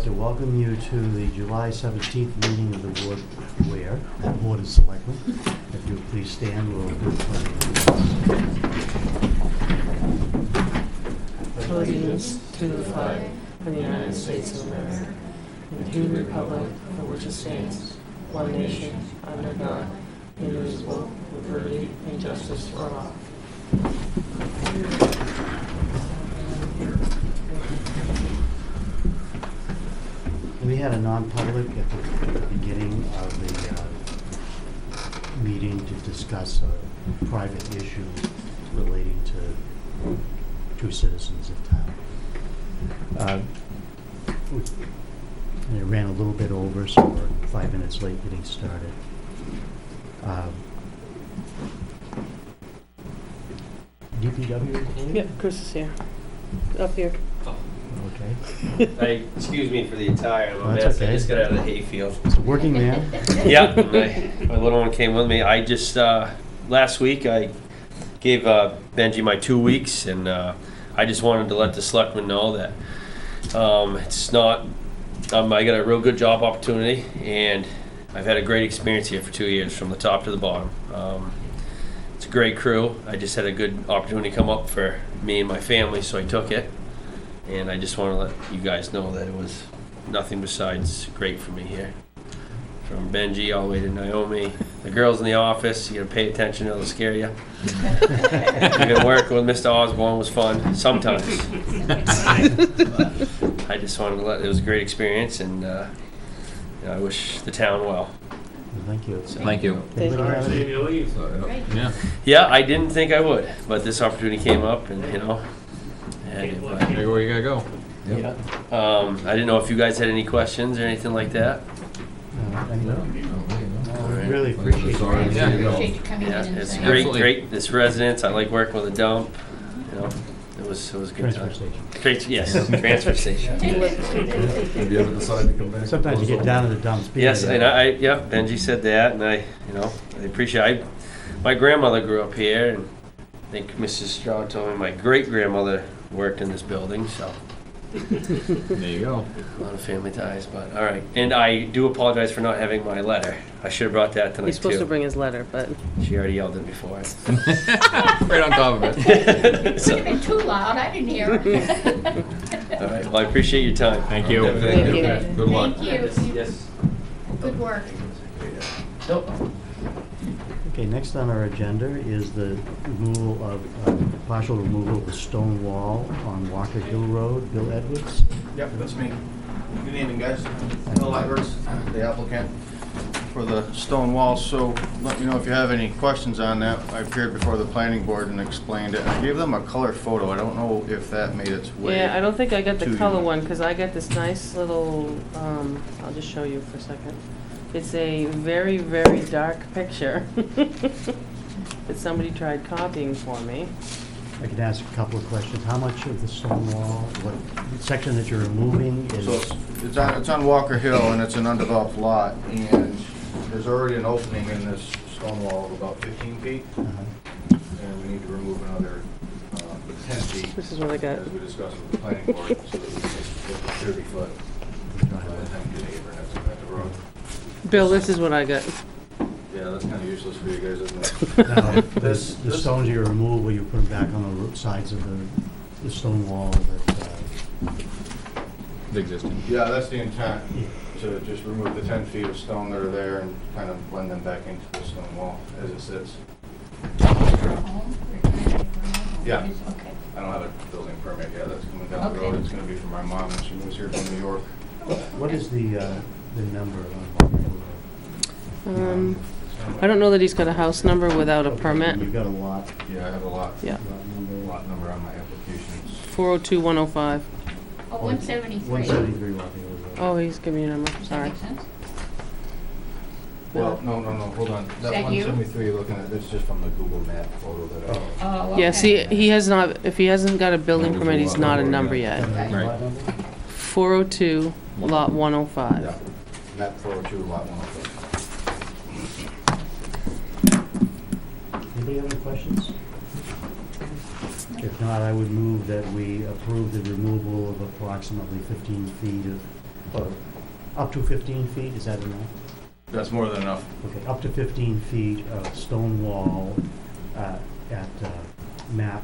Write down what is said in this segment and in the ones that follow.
to welcome you to the July 17th meeting of the Board of Weare, Board of Selectmen. If you would please stand, we'll do the pledge. Allegiance to the flag of the United States of America and to the republic for which it stands, one nation, under God, indivisible, with liberty and justice for all. We had a non-public at the beginning of the meeting to discuss a private issue relating to two citizens of town. And it ran a little bit over, so we're 5 minutes late getting started. DPW employee? Yeah, Chris is here. Up here. Okay. Excuse me for the attire. I'm a That's mess. okay. I just got out of the hayfield. It's a working man. Yeah, my little one came with me. I just last week I gave Benji my 2 weeks, and I just wanted to let the selectmen know that it's not. I got a real good job opportunity, and I've had a great experience here for 2 years, from the top to the bottom. It's a great crew. I just had a good opportunity come up for me and my family, so I took it. And I just want to let you guys know that it was nothing besides great for me here. From Benji all the way to Naomi. The girls in the office, you gotta pay attention, they'll scare you. Even working with Mr. Osborne was fun, sometimes. I just wanted to it was a great experience, and I wish the town well. Thank you. Thank you. Anybody have any- Yeah. Yeah, I didn't think I would, but this opportunity came up, and There you go where you gotta go. Yeah. I didn't know if you guys had any questions or anything like that. Anybody? Alright. Really appreciate it. Yeah. Appreciate you coming in Yeah, and it's saying. great, Absolutely. This residence, I like working with a dump, it was a good Transfer time. station. Great, yes, transfer station. Have you ever decided to come back? Sometimes you get down to the dumps. Yes, and Benji said that, and I appreciate, my grandmother grew up here, and I think Mrs. Stroud told me my great-grandmother worked in this building, so There you go. a lot of family ties, but, all right. And I do apologize for not having my letter. I should have brought that tonight, He's supposed to too. bring his letter, but She already yelled it before. Right on top of it. Could have been too loud, I didn't hear it. All right, well, I appreciate your time. Thank you. Thank you. Good luck. Thank you. Yes. Good work. Nope. Okay, next on our agenda is the removal of, partial removal of the stone wall on Walker Hill Road. Bill Edwards. Yep, that's me. Good evening, guys. Bill Edwards, the applicant for the stone wall. So let me know if you have any questions on that. I appeared before the planning board and explained it. I gave them a color photo. I don't know if that made its way. yeah, I don't think I got the to color you. one, because I got this nice little, I'll just show you for a second. It's a very, very dark picture that somebody tried copying for me. I can ask a couple of questions. How much of the stone wall, what section that you're removing is? So it's on Walker Hill and it's an undeveloped lot, and there's already an opening in this stone wall of about 15 feet, Uh-huh. and we need to remove another 10 feet. This is what I got. As we discussed with the planning board, so that we can get the 30 foot. By the time you get neighbor, and that's at the road. Bill, this is what I got. Yeah, that's kind of useless for you guys, isn't it? Now, the stones you remove, will you put them back on the sides of the stone wall that, The existing. Yeah, that's the intent, to just remove the 10 feet of stone that are there and kind of blend them back into the stone wall as it sits. Yeah. Okay. I don't have a building permit yet, that's coming down the road. Okay. It's gonna be from my mom when she moves here from New York. what is the number on Walker Hill Road? I don't know that he's got a house number without a permit. You've got a lot. Yeah, I have a lot. Yeah. lot number. Lot number on my applications. 402-105. Oh, 173. 173 Walker Hill Road. Oh, he's giving you a number, Does that sorry. make sense? Well, no, hold on. That that you? 173 you're looking at, that's just from the Google map photo that I. Oh, okay. Yeah, see, he has not, if he hasn't got a building permit, he's not a number yet. Got a Right. lot number? 402, lot 105. Yeah, map 402, lot 105. Anybody have any questions? If not, I would move that we approve the removal of approximately 15 feet of or up to 15 feet, is that enough? That's more than enough. Okay, up to 15 feet of stone wall at map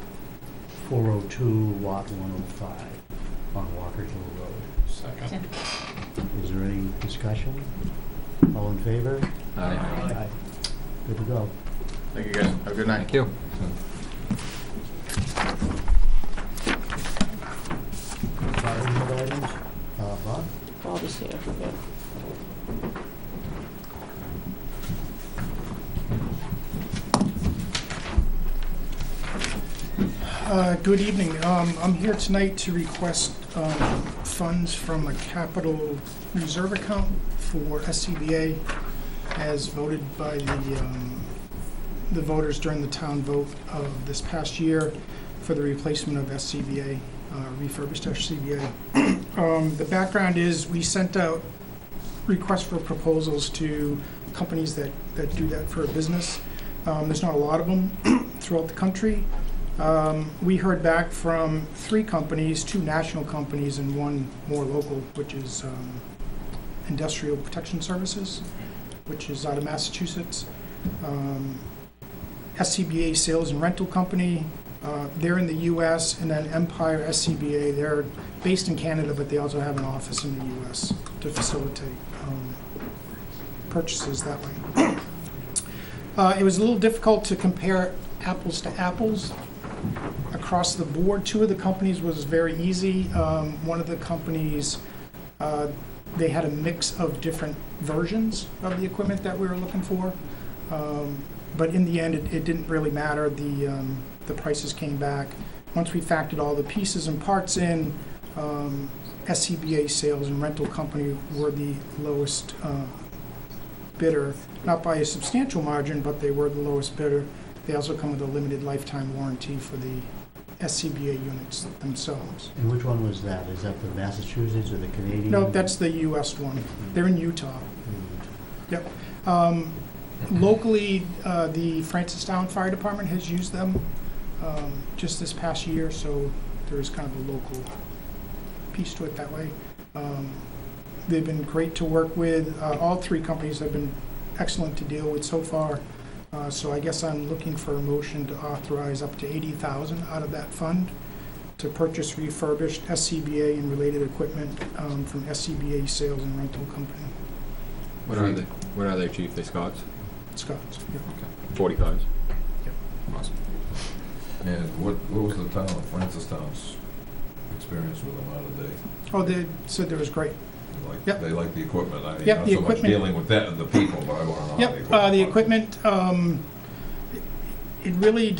402, lot 105 on Walker Hill Road. Second. Is there any discussion? All in favor? Aye. Good to go. Thank you guys. Have a good night. Thank you. Department items? Bob? Bob is here, yeah. Good evening. I'm here tonight to request funds from a capital reserve account for SCBA as voted by the voters during the town vote of this past year for the replacement of SCBA, refurbished SCBA. The background is we sent out requests for proposals to companies that do that for a business. There's not a lot of them throughout the country. We heard back from 3 companies, 2 national companies and 1 more local, which is Industrial Protection Services, which is out of Massachusetts. SCBA Sales and Rental Company, they're in the US, and then Empire SCBA, they're based in Canada, but they also have an office in the US to facilitate purchases that way. It was a little difficult to compare apples to apples across the board. 2 of the companies was very easy. One of the companies, they had a mix of different versions of the equipment that we were looking for. But in the end, it didn't really matter. The prices came back. Once we factored all the pieces and parts in, SCBA Sales and Rental Company were the lowest bidder, not by a substantial margin, but they were the lowest bidder. They also come with a limited lifetime warranty for the SCBA units themselves. And which one was that? Is that the Massachusetts or the Canadian? No, that's the US one. They're in Utah. Yep. Locally, the Francistown Fire Department has used them just this past year, so there is kind of a local piece to it that way. They've been great to work with. All 3 companies have been excellent to deal with so far. So I guess I'm looking for a motion to authorize up to $80,000 out of that fund to purchase refurbished SCBA and related equipment from SCBA Sales and Rental Company. What are they? What are they, Chief? They Scots? Scott's. Yep. Okay. 45s? Yep. Awesome. And what was the town of Francistown's experience with them out of day? Oh, they said they was great. Yep. They like the equipment. I mean, Yep, not the so much equipment- dealing with that, the people, but I want to know. Yep, the equipment, it really,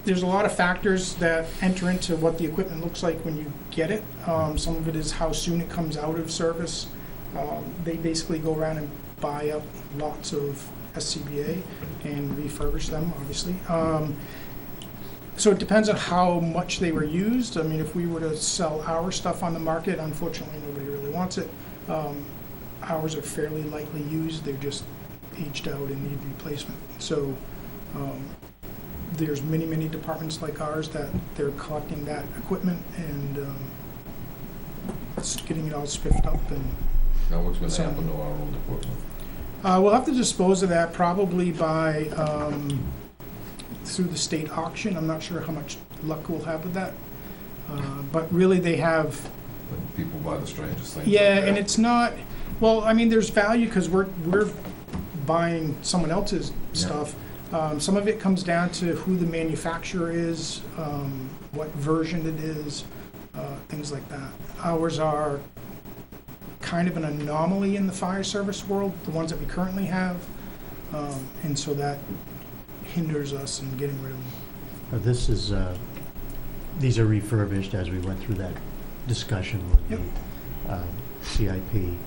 there's a lot of factors that enter into what the equipment looks like when you get it. Some of it is how soon it comes out of service. They basically go around and buy up lots of SCBA and refurbish them, obviously. So it depends on how much they were used. I mean, if we were to sell our stuff on the market, unfortunately, nobody really wants it. Ours are fairly lightly used. They're just aged out and need replacement. So there's many, many departments like ours that they're collecting that equipment and getting it all spiffed up. And Now, what's going to So- happen to our old equipment? we'll have to dispose of that probably by through the state auction. I'm not sure how much luck we'll have with that. But really they have, People buy the strangest things. yeah, like and that. it's not, well, I mean, there's value because we're buying someone else's stuff. Some of it comes down to who the manufacturer is, what version it is, things like that. Ours are kind of an anomaly in the fire service world, the ones that we currently have, and so that hinders us in getting rid of them. This is, these are refurbished as we went through that discussion with Yep. the CIP.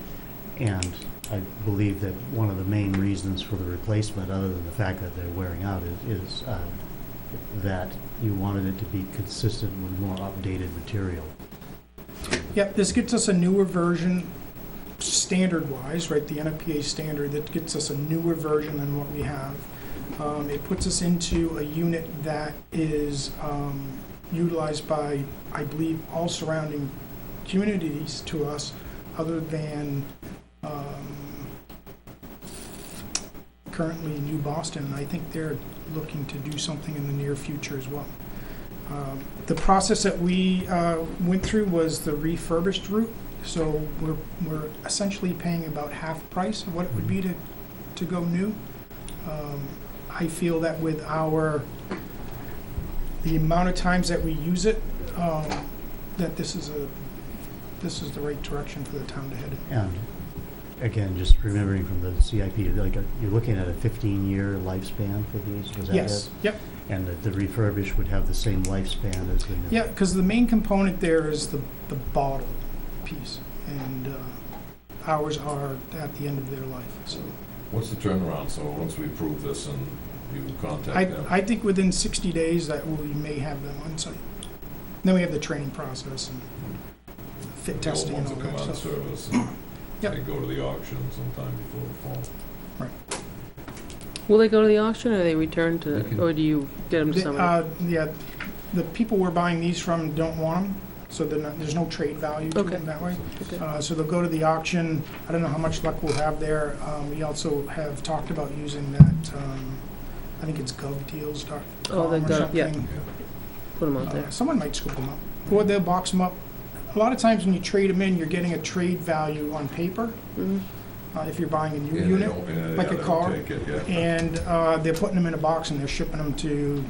And I believe that one of the main reasons for the replacement, other than the fact that they're wearing out, is that you wanted it to be consistent with more updated material. Yep, this gets us a newer version, standard-wise, right, the NFPA standard, that gets us a newer version than what we have. It puts us into a unit that is utilized by, I believe, all surrounding communities to us. other than currently New Boston, and I think they're looking to do something in the near future as well. The process that we went through was the refurbished route, so we're essentially paying about half price of what it would be to go new. I feel that with the amount of times that we use it, that this is the right direction for the town to head in. And again, just remembering from the CIP, like you're looking at a 15-year lifespan for these, was that Yes, it? yep. And the refurbish would have the same lifespan as the new? Yeah, because the main component there is the bottle piece, and ours are at the end of their life, so. What's the turnaround? So once we approve this and you contact them? I think within 60 days that we may have them on site. Then we have the training process and fit testing and all The old that ones stuff. will come out of service and Yep. they go to the auction sometime before the fall. Will they go to the auction, or they return to, They can- or do you get them to somebody? Yeah, the people we're buying these from don't want them, so there's no trade value to Okay. them that way. Okay. So they'll go to the auction. I don't know how much luck we'll have there. We also have talked about using that, I think it's govdeals.com Oh, the or gov, yeah. something. Put them out there. Someone might scoop them up, or they'll box them up. A lot of times when you trade them in, you're getting a trade value on paper, Mhm. if you're buying a new Yeah, they unit. don't- yeah, like a they don't car. take it, yeah. And they're putting them in a box and they're shipping them to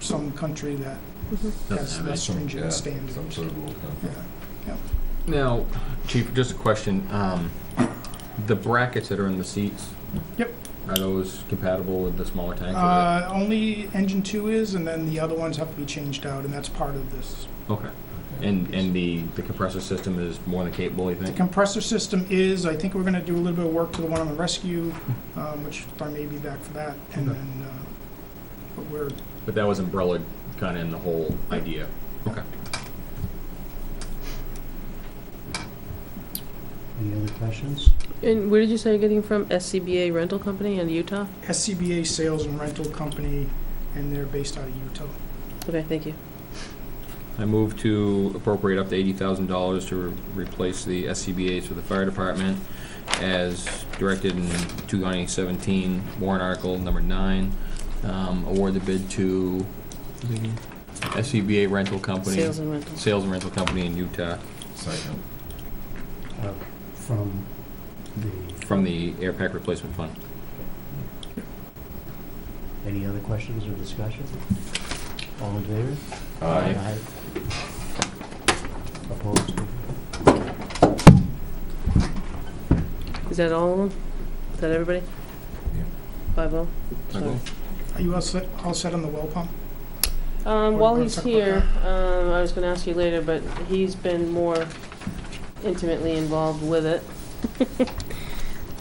some country that has have less it. Yeah, stringent standards. some sort of rule country. Yeah. Now, Chief, just a question. The brackets that are in the seats, Yep. are those compatible with the smaller tanks? Only engine 2 is, and then the other ones have to be changed out, and that's part of this. Okay. And the compressor system is more than capable, you The think? compressor system is, I think we're gonna do a little bit of work to the one on the rescue, which I may be back for that, and Okay. then, but But that was umbrellaed kind of in the whole idea. Okay. Any other questions? And where did you say you're getting from? SCBA Rental Company in Utah? SCBA Sales and Rental Company, and they're based out of Utah. Okay, thank you. I move to appropriate up to $80,000 to replace the SCBA's for the fire department as directed in 2017 warrant article number 9. Award the bid to SCBA Rental Company. Sales and rental. Sales and Rental Company in Utah Second. From the, from the air pack replacement fund. any other questions or discussion? All in favor? Aye. Opposed? Is that all of them? Is that everybody? Yeah. 5-0? I Sorry. vote. Are you all set on the well pump? While wanna he's talk about here, I was gonna ask you later, but he's been more intimately involved with it.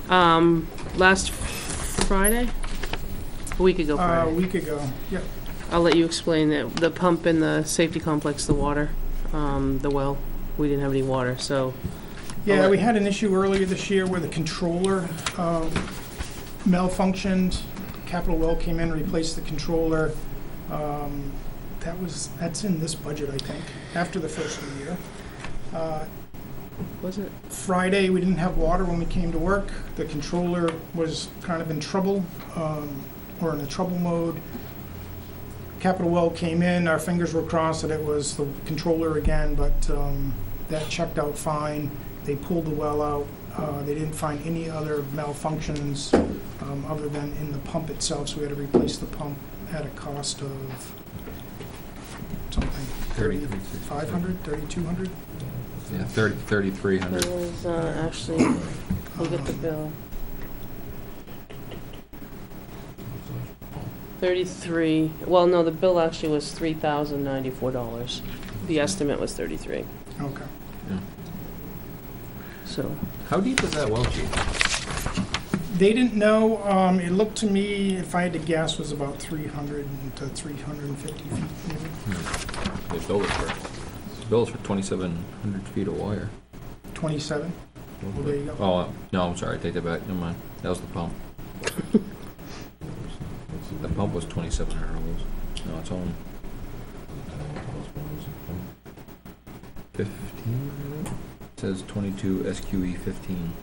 Last Friday? A week ago A Friday. week ago, yep. I'll let you explain that. The pump in the safety complex, the water, the well, we didn't have any water, so. Yeah, we had an issue earlier this year where the controller malfunctioned. Capital Well came in, replaced the controller. That's in this budget, I think, after the first of the year. Was it? Friday, we didn't have water when we came to work. The controller was kind of in trouble, or in a trouble mode. Capital Well came in, our fingers were crossed that it was the controller again, but that checked out fine. They pulled the well out. They didn't find any other malfunctions other than in the pump itself, so we had to replace the pump at a cost of something, 3,500, 3,200? Yeah, 3,300. It was, actually, we'll get the bill. 33, well, no, the bill actually was $3,094. The estimate was 33, Okay. so. How deep is that well, Chief? They didn't know. It looked to me, if I had to guess, was about 300 to 350 feet maybe. They built it for 2,700 feet of wire. 27. Well, there you go. Oh, no, I'm sorry, take that back, never mind. That was the pump. The pump was 2,700 dollars. No, it's on 15. says 22 SQE 15.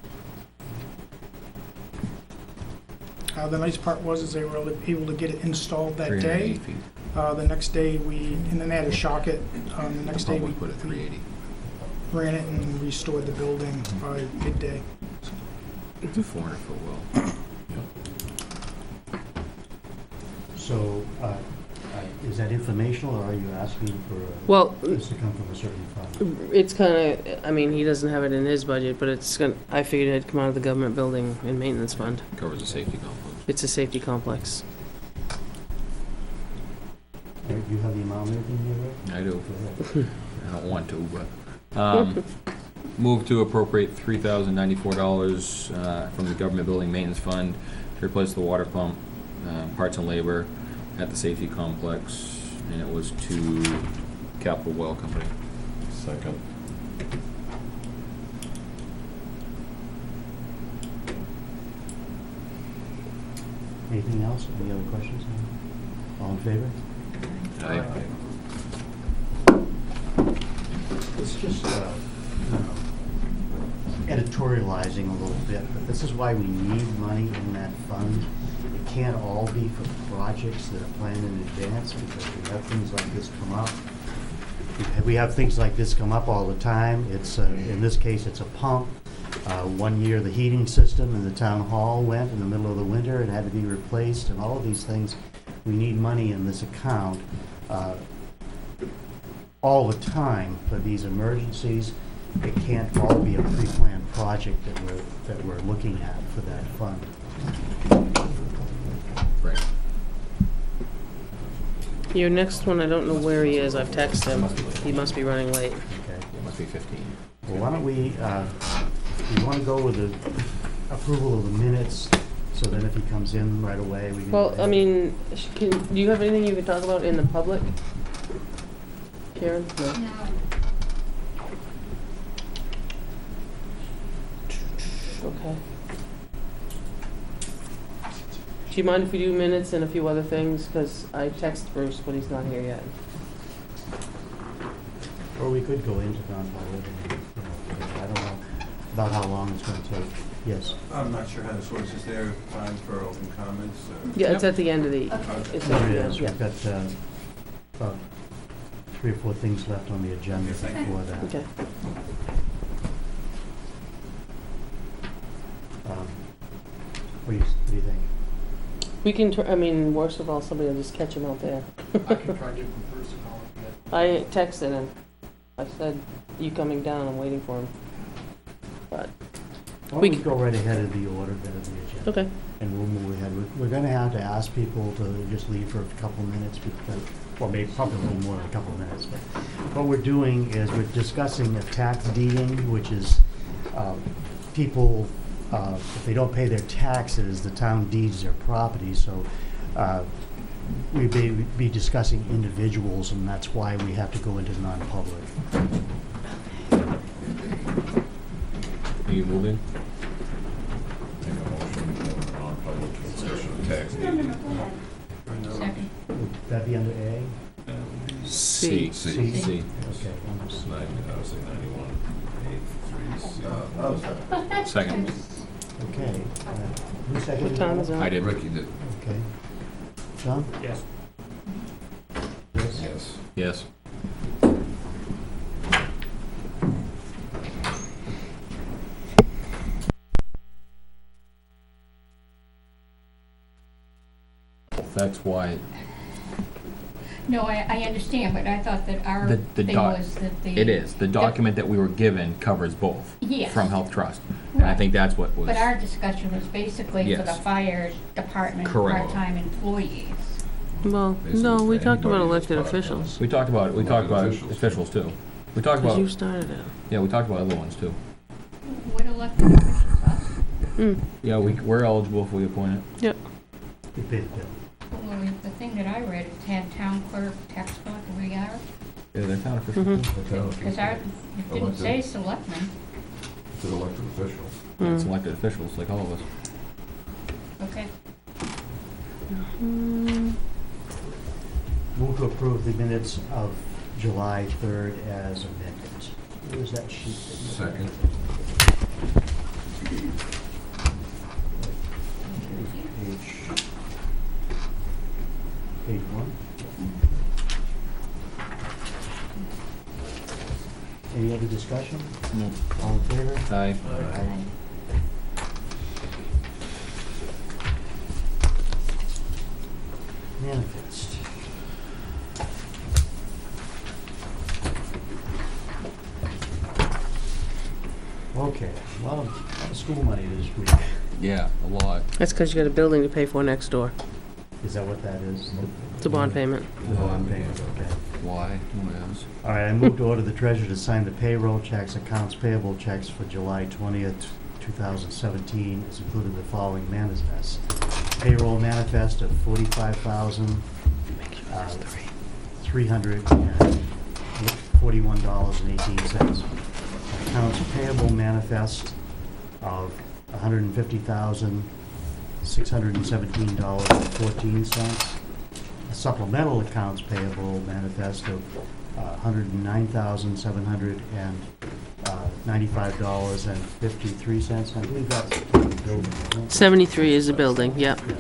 The nice part was they were able to get it installed that 380 day. feet. The next day and then they had to shock it. The next day Probably we put it 380. ran it and restored the building by midday. It's a 400-foot well. So, is that informational, or are you asking for Well, this to come from a certain fund? it's kind of, I mean, he doesn't have it in his budget, but it's gonna, I figured it'd come out of the government building and maintenance fund. Covers the safety complex. It's a safety complex. Do you have the amount in here, Rick? I do. Go ahead. I don't want to, but. Move to appropriate $3,094 from the government building maintenance fund to replace the water pump, parts and labor at the safety complex, and it was to Capital Well Company. Second. Anything else? Any other questions? All in favor? Aye. It's just, editorializing a little bit, but this is why we need money in that fund. It can't all be for projects that are planned in advance, because we have things like this come up. We have things like this come up all the time. It's, in this case, it's a pump. 1 year, the heating system in the town hall went in the middle of the winter and had to be replaced, and all of these things. We need money in this account all the time for these emergencies. It can't all be a pre-planned project that we're looking at for that fund. Right. Your next one, I don't know where he is. I've texted him. He must be running late. Okay. It must be 15. Well, why don't we want to go with the approval of the minutes, so then if he comes in right away, we can. Well, I mean, do you have anything you can talk about in the public? Karen? No. No. Okay. Do you mind if we do minutes and a few other things? Because I text Bruce, but he's not here yet. Or we could go into non-public, and, I don't know about how long it's going to take. Yes. I'm not sure how this works. Is there time for open comments? Yeah, it's at the end of the, Okay. it's at There the it end, is. yeah. We've got about 3 or 4 things left on the agenda before that. Okay. What do you think? We can, I mean, worst of all, somebody will just catch him out there. I can try to give Bruce a call. I texted him. I said, you coming down? I'm waiting for him. But, Why We don't we go right ahead of the order then of the agenda? okay. And we'll move ahead. We're gonna have to ask people to just leave for a couple of minutes because, well, maybe probably a little more than a couple of minutes. But what we're doing is we're discussing a tax deeding, which is people, if they don't pay their taxes, the town deeds their property. So we'd be discussing individuals, and that's why we have to go into non-public. Are you moving? Make a motion to go into non-public session of tax deed. Second. Would that be under A? C. C. C. C. Okay. It's 90, I would say 91, 8, 3, C. Second. Okay. Who seconded What time is that? it? I did. Ricky did. Okay. John? Yes. Yes. Yes. Yes. That's why No, I understand, but I thought that our the thing doc, was that the. it is. The document that we were given covers both Yes. from Health Trust. And I Right. think that's what was, But our discussion was basically for the Yes. fire department Correct. part-time employees. Well, Basically no, we for talked about anybody that's elected part of officials. we talked about Elected officials too. We talked Because you about, started it. yeah, we talked about other ones too. What elected officials, us? Mm, Yeah, we're eligible if we appoint it. yep. You paid the bill. Well, the thing that I read, it had town clerk, tax collector, we are, Yeah, they're town officials Mhm. too. The town because our, it didn't Elected. say selectmen. It's an elected officials. It's Mm. elected officials, like all of us. Okay. Mm, Move to approve the minutes of July 3rd as amended. Where's that sheet? Second. Page 1. Any other discussion? No. All in favor? Aye. Aye. Manifest. Okay, a lot of school money this week. Yeah, a lot. That's because you got a building to pay for next door. Is that what that is? It's a bond payment. The bond payment, okay. Why? Who knows? All right, I move to order the treasurer to sign the payroll checks, accounts payable checks for July 20th, 2017, as included the following manifests. Payroll manifest of $45,341.18. Accounts payable manifest of $150,617.14. A supplemental accounts payable manifest of $109,795.53. I believe that's the building, isn't it? 73 is the building, yep. Yeah.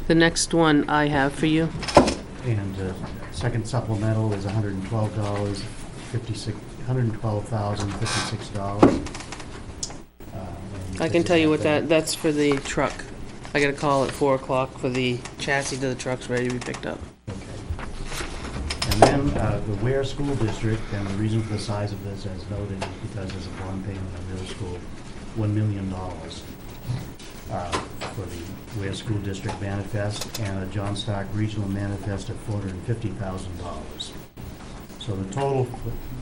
The next one I have for you. And second supplemental is $112,056. I can tell you what that's for the truck. I got a call at 4 o'clock for the chassis to the truck's ready to be picked up. Okay. And then the Weare School District, and the reason for the size of this, as noted, is because there's a bond payment on middle school, $1 million for the Weare School District manifest, and a John Stark Regional manifest of $450,000. So the total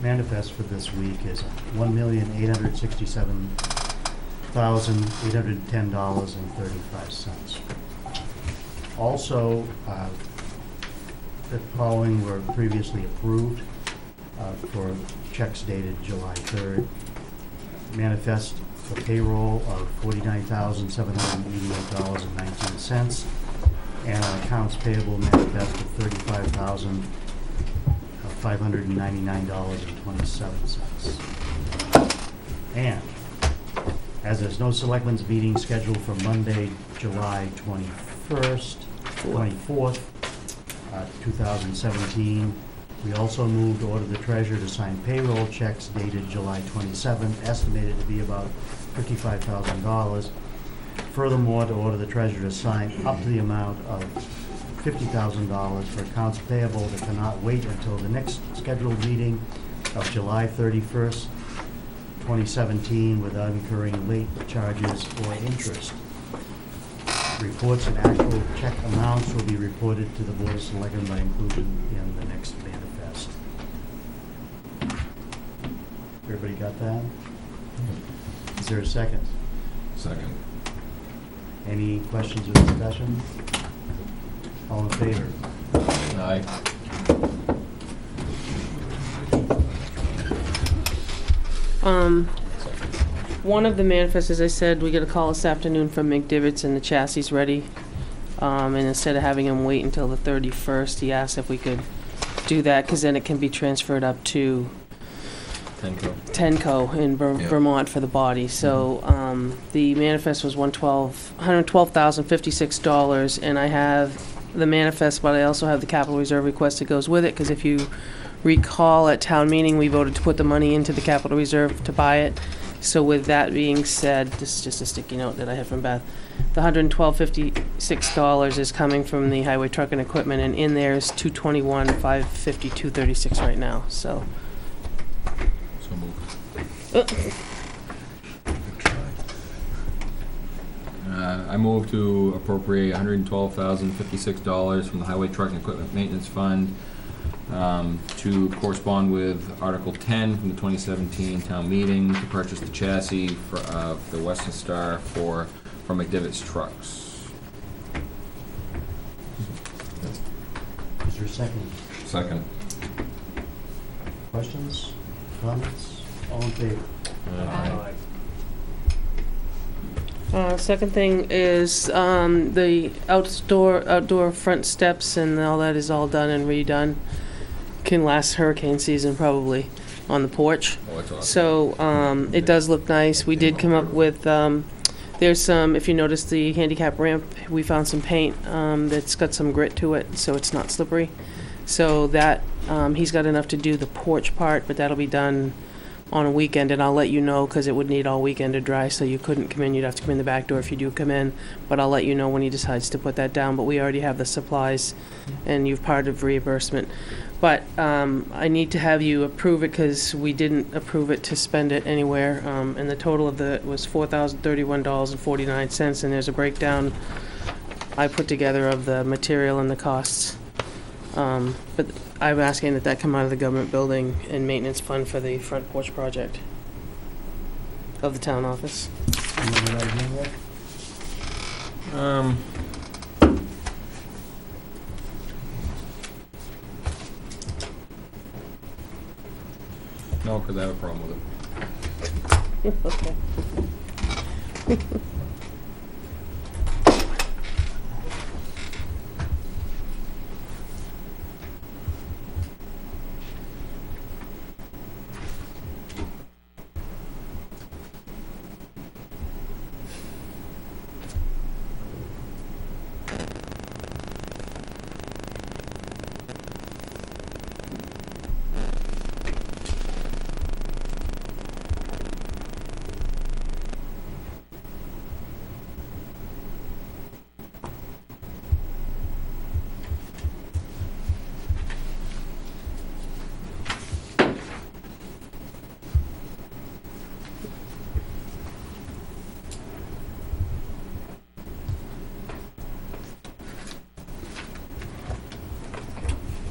manifest for this week is $1,867,810.35. Also, the following were previously approved for checks dated July 3rd. Manifest for payroll of $49,788.19, and an accounts payable manifest of $35,599.27. And as there's no selectmen's meeting scheduled for Monday, July 24th, 2017, we also moved to order the treasurer to sign payroll checks dated July 27th, estimated to be about $55,000. Furthermore, to order the treasurer to sign up to the amount of $50,000 for accounts payable that cannot wait until the next scheduled meeting of July 31st, 2017, without incurring late charges or interest. Reports and actual check amounts will be reported to the Board of Selectmen by inclusion in the next manifest. Everybody got that? Is there a second? Second. Any questions or discussion? All in favor? Aye. One of the manifests, as I said, we got a call this afternoon from McDivitt's and the chassis is ready. And instead of having him wait until the 31st, he asked if we could do that, because then it can be transferred up to Tenco in Vermont for the body. So the manifest was $112,056, and I have the manifest, but I also have the capital reserve request that goes with it, because if you recall at town meeting, we voted to put the money into the capital reserve to buy it. So with that being said, this is just a sticky note that I had from Beth. The $112.56 is coming from the highway truck and equipment, and in there is $221,550,236 right now. So. So moved. I move to appropriate $112,056 from the highway truck and equipment maintenance fund to correspond with Article 10 from the 2017 town meeting to purchase the chassis for the Western Star for McDivitt's trucks. Is there a second? Second. Questions? Comments? All in favor? Aye. Second thing is the outdoor front steps and all that is all done and redone. Can last hurricane season probably. on the porch. Oh, that's awesome. So it does look nice. We did come up with, there's some, if you notice the handicap ramp, we found some paint that's got some grit to it, so it's not slippery. So that, he's got enough to do the porch part, but that'll be done on a weekend, and I'll let you know, because it would need all weekend to dry, so you couldn't come in. You'd have to come in the back door if you do come in, but I'll let you know when he decides to put that down. But we already have the supplies, and you've part of reimbursement. But I need to have you approve it, because we didn't approve it to spend it anywhere, and the total of it was $4,031.49, and there's a breakdown I put together of the material and the costs. But I'm asking that come out of the government building and maintenance fund for the front porch project of the town office. Remember that again, Rick? No, because I have a problem with it. Okay.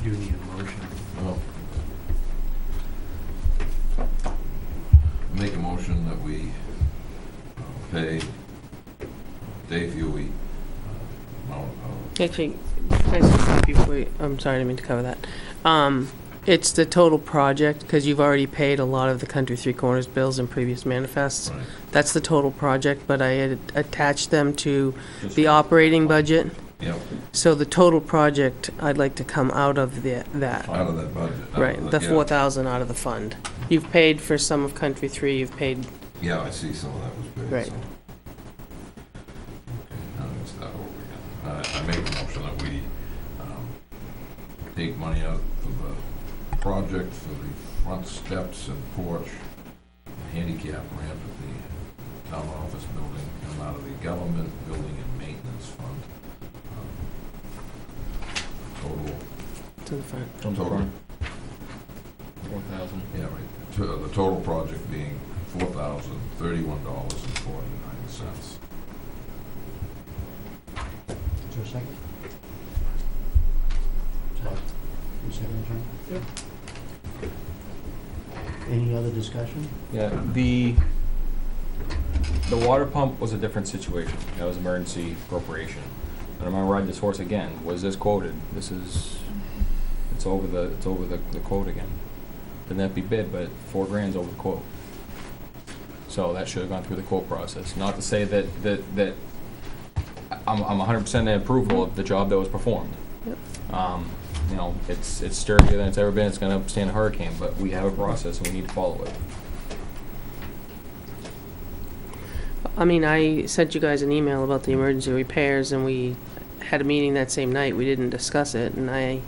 You need a motion. Well, make a motion that we pay Dave Huey amount of, Actually, can I stop you before I'm sorry, I didn't mean to cover that. It's the total project, because you've already paid a lot of the Country Three Corners bills in previous manifests. right, That's the total project, but I had attached them to the operating budget. yep, So the total project, I'd like to come out of that. out of that budget. out of Right, the yeah. 4,000 out of the fund. You've paid for some of Country Three, you've paid, Yeah, I see some of that was paid, Right. so. Okay, now let's start over again. I make a motion that we take money out for the project for the front steps and porch, the handicap ramp at the town office building, come out of the government building and maintenance fund. Total, to the front. total, 4,000. yeah, right, the total project being $4,031.49. Is there a second? You second, John? Yep. Any other discussion? Yeah, the water pump was a different situation. That was emergency appropriation. And I'm gonna ride this horse again. Was this quoted? It's over the quote again. Didn't have to be bid, but $4,000's over the quote. So that should have gone through the quote process. Not to say that I'm 100% in approval of the job that was performed. Yep. You know, it's sturdier than it's ever been. It's gonna stand a hurricane, but we have a process and we need to follow it. I mean, I sent you guys an email about the emergency repairs, and we had a meeting that same night. We didn't discuss it, and I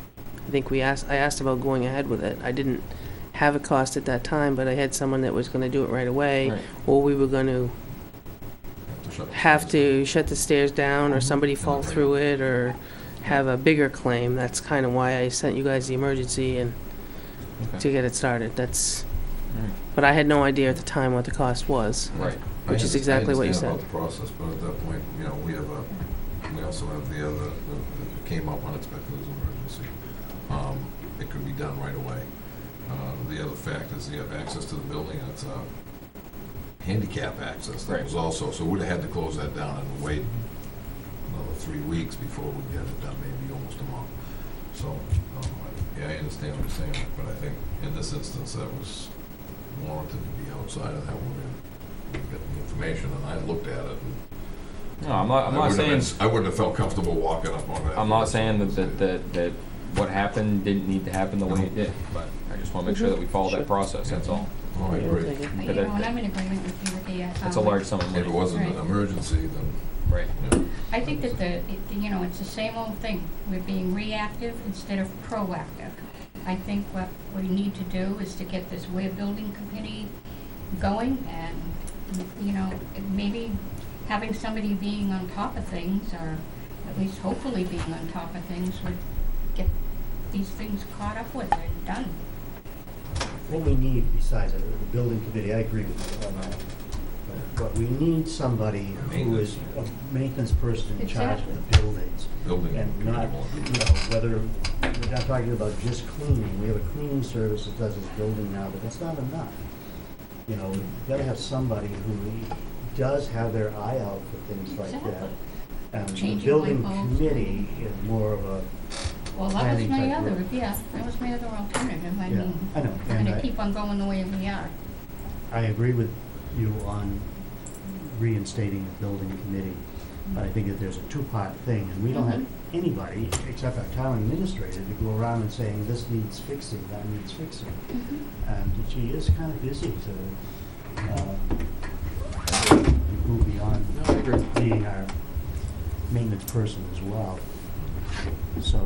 think I asked about going ahead with it. I didn't have a cost at that time, but I had someone that was gonna do it right away, Right. or we were gonna have to shut the stairs down, or somebody fall through it, or have a bigger claim. That's kind of why I sent you guys the emergency and Okay. to get it started. That's, Alright. but I had no idea at the time what the cost was. Right. Which is exactly what you I understand said. about the process, but at that point, you know, we also have the other, that came up unexpected as an emergency. It could be done right away. The other fact is you have access to the building, and it's handicap access that Right. was also, so we'd have had to close that down and wait another 3 weeks before we get it done, maybe almost a month. So, yeah, I understand what you're saying, but I think in this instance, that was warranted to be outside of that. We get the information, and I looked at it, and No, I'm not saying. I wouldn't have felt comfortable walking up on that. I'm not saying that what happened didn't need to happen the way it did, but I just wanna make sure that we follow that process, that's all. Oh, I agree. But, you know, and I'm in agreement with you with the, It's a large sum of If money. it wasn't an Right. emergency, then, Right. you know, I think that you know, it's the same old thing. We're being reactive instead of proactive. I think what we need to do is to get this Weare Building Committee going and, you know, maybe having somebody being on top of things, or at least hopefully being on top of things, would get these things caught up with and done. What we need besides the building committee, I agree with you on that. But we need somebody who is a maintenance person in charge of the buildings. building. And not, whether, we're not talking about just cleaning. We have a cleaning service that does this building now, but that's not enough. You know, we've gotta have somebody who does have their eye out for things like that. Exactly. And the Changing building light bulbs. committee is more of a Well, that was planning my type other, work. yeah, that was my other alternative. I Yeah, mean, I know, we're and gonna I- keep on going the way we are. I agree with you on reinstating a building committee, but I think that there's a two-part thing, and we don't have anybody, except our town administrator, to go around and saying, this needs fixing, that needs fixing. And she is kind of busy to move beyond No, I agree. being our maintenance person as well. So,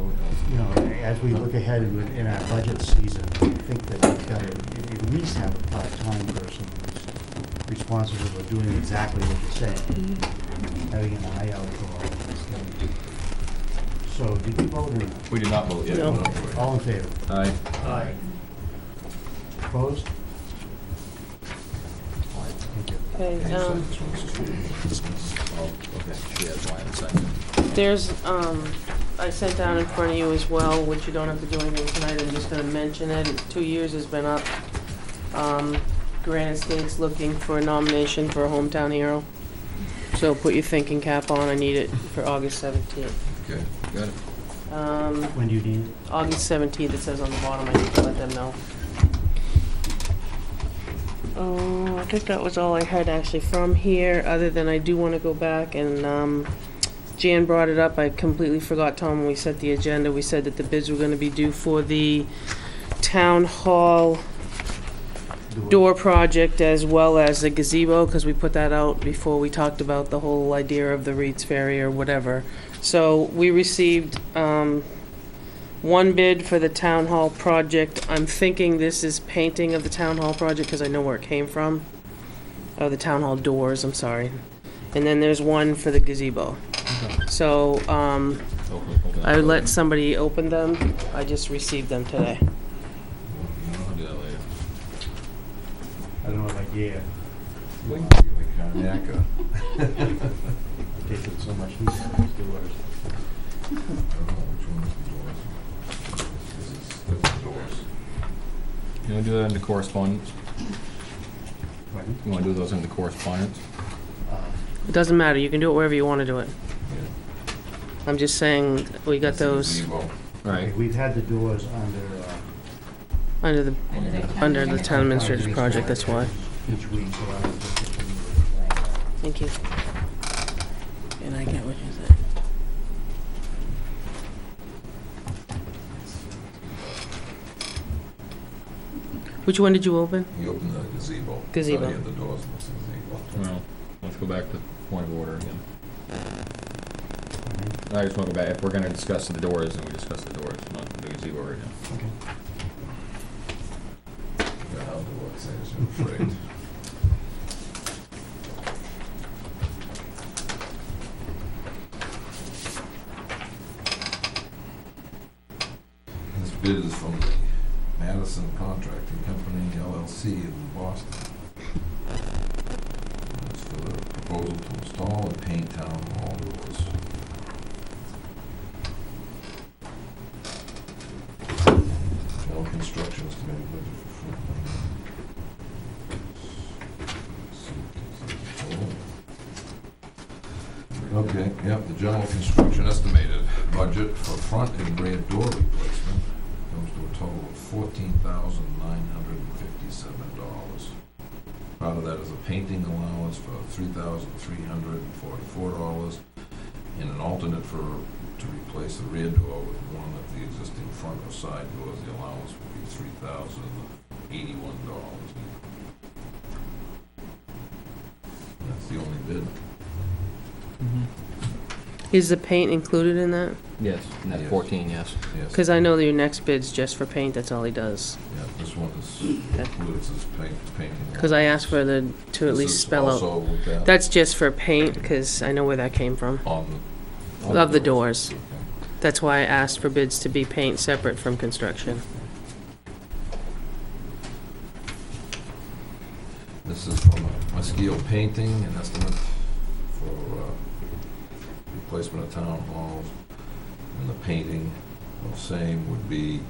you know, as we look ahead in our budget season, I think that we've got to at least have a part-time person who's responsible for doing exactly what you're saying, having an eye out for all of these things. So, did you vote or not? We did not vote yet. No. All in favor? Aye. Aye. Opposed? Thank you. Okay, Oh, okay, she has one in a second. there's, I sent down in front of you as well, which you don't have to do anything tonight, I'm just gonna mention it. 2 years has been up. Granite State's looking for a nomination for a hometown hero. So put your thinking cap on, I need it for August 17th. Okay. Got it. When do you need it? August 17th, it says on the bottom, I need to let them know. Oh, I think that was all I had actually from here, other than I do want to go back and, Jan brought it up, I completely forgot, Tom, when we set the agenda, we said that the bids were gonna be due for the town hall door project as well as the gazebo, because we put that out before we talked about the whole idea of the Reed's Ferry or whatever. So we received, one bid for the town hall project. I'm thinking this is painting of the town hall project because I know where it came from. Oh, the town hall doors, I'm sorry. And then there's one for the gazebo. So, Open I let somebody open them. I just received them today. I'll do that later. I don't know if I dare. Carnaca. Taking so much heat out of these doors. I don't know which one is the doors. This is the doors. You wanna do that into correspondence? Pardon? You wanna do those into correspondence? It doesn't matter, you can do it wherever you want to do it. Yeah. I'm just saying, we got That's the those gazebo. Right. We've had the doors under the, under the town administrator's project, that's why. each week, so I was just Thank you. And I get what you said. Which one did you open? You open the gazebo. Gazebo. So you have the doors and it's the gazebo. Well, let's go back to point of order again. I just wanna go back, if we're gonna discuss the doors, then we discuss the doors, not the gazebo right now. Okay. Yeah, I'll do what it says, I'm afraid. This bid is from the Madison Contracting Company LLC in Boston. It's for the proposal to install and paint town hall doors. General Construction is committee budget for front. Okay, yep, the general construction estimated budget for front and rear door replacement comes to a total of $14,957. Part of that is a painting allowance for $3,344. and an alternate to replace the rear door with one of the existing front or side doors. The allowance would be $3,081. That's the only bid. Is the paint included in that? Yes, and that's Yes. 14, yes. Yes. Because I know that your next bid's just for paint, that's all he does. Yeah, this one is includes this painting. Because I asked for to This at least is spell out. also with that That's just for paint, because I know where that came from. on Of the doors. Okay. That's why I asked for bids to be paint separate from construction. This is from Muscio Painting, an estimate for replacement of town halls. And the painting of same would be,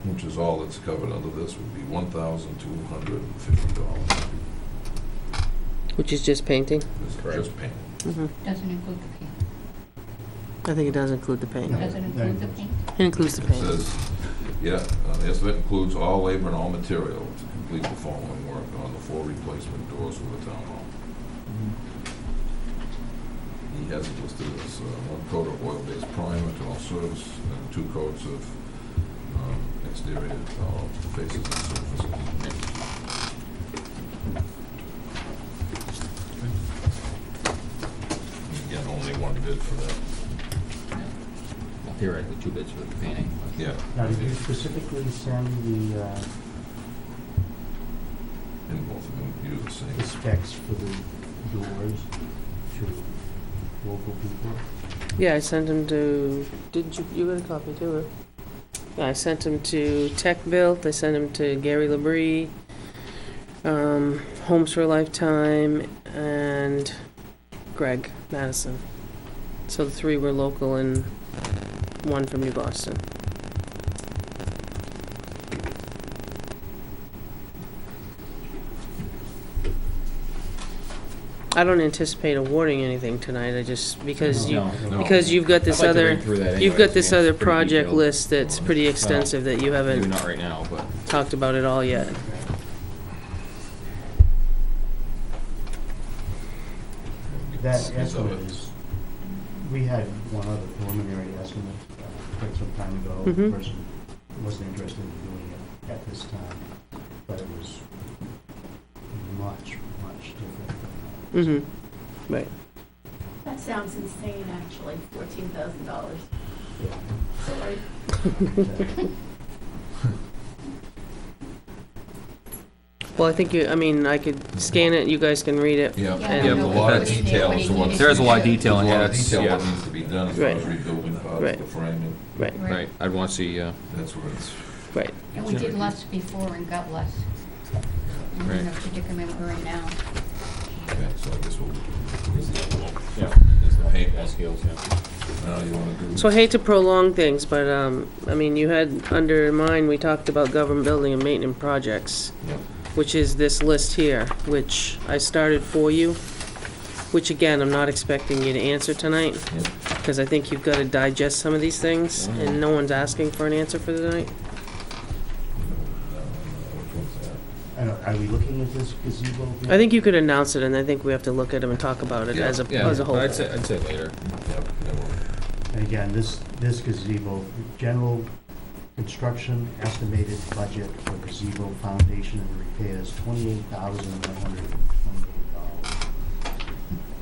which is all that's covered under this, would be $1,250. Which is just painting? This is just painting. Doesn't include the paint. I think it does include the paint. No. Does it include the paint? It includes the It paint. says, yeah, the estimate includes all labor and all material to complete the following work on the 4 replacement doors for the town hall. He has it listed as 1 coat of oil-based primer to all surface and 2 coats of exterior to all faces and surfaces. Again, only 1 bid for that. Theoretically, 2 bids for the painting. Yeah. Now, did you specifically send the And both of them use the same. specs for the doors to local people? Yeah, I sent him to, didn't you got a copy too, huh? Yeah, I sent him to Tech Built, I sent him to Gary Labrie, Homes for a Lifetime, and Greg Madison. So the 3 were local and 1 from New Boston. I don't anticipate awarding anything tonight, I just, because you, No. because you've got this I'd like to other, read through that you've anyways, got this yeah, other it's pretty project detailed. list that's pretty extensive that you Maybe haven't not right now, but talked about it all yet. That Copies of estimate it. is, we had one other preliminary estimate quite some time ago. Mhm. The person wasn't interested in doing it at this time, but it was much, much different than that. Mm-hmm, right. That sounds insane, actually, $14,000. Yeah. Sorry. Well, I think I could scan it, you guys can read it. Yeah, Yeah, yeah, a no, lot of what he did, detail what as he to what. needed there is a lot of to do. detail in There's a here. lot of That's, detail yeah, what needs to be done as far Right. as rebuilding parts, Right. the framing, Right, right. I'd want to see, that's where it's. right. And we did less before and got less. And we're in a predicament we're in now. Okay, so I guess we'll, here's the envelope. yeah, Here's the paint. skills, yeah. Now you wanna do. So I hate to prolong things, but, you had, under mine, we talked about government building and maintenance projects, Yep. which is this list here, which I started for you, which again, I'm not expecting you to answer tonight, Yep. because I think you've got to digest some of these things, and no one's asking for an answer for tonight. Which one's that? Are we looking at this gazebo? here? I think you could announce it, and I think we have to look at them and talk about it Yeah, as a Yeah, whole. I'd say later. Yep, that one. And again, this gazebo, general construction estimated budget for gazebo foundation and repairs, $28,128.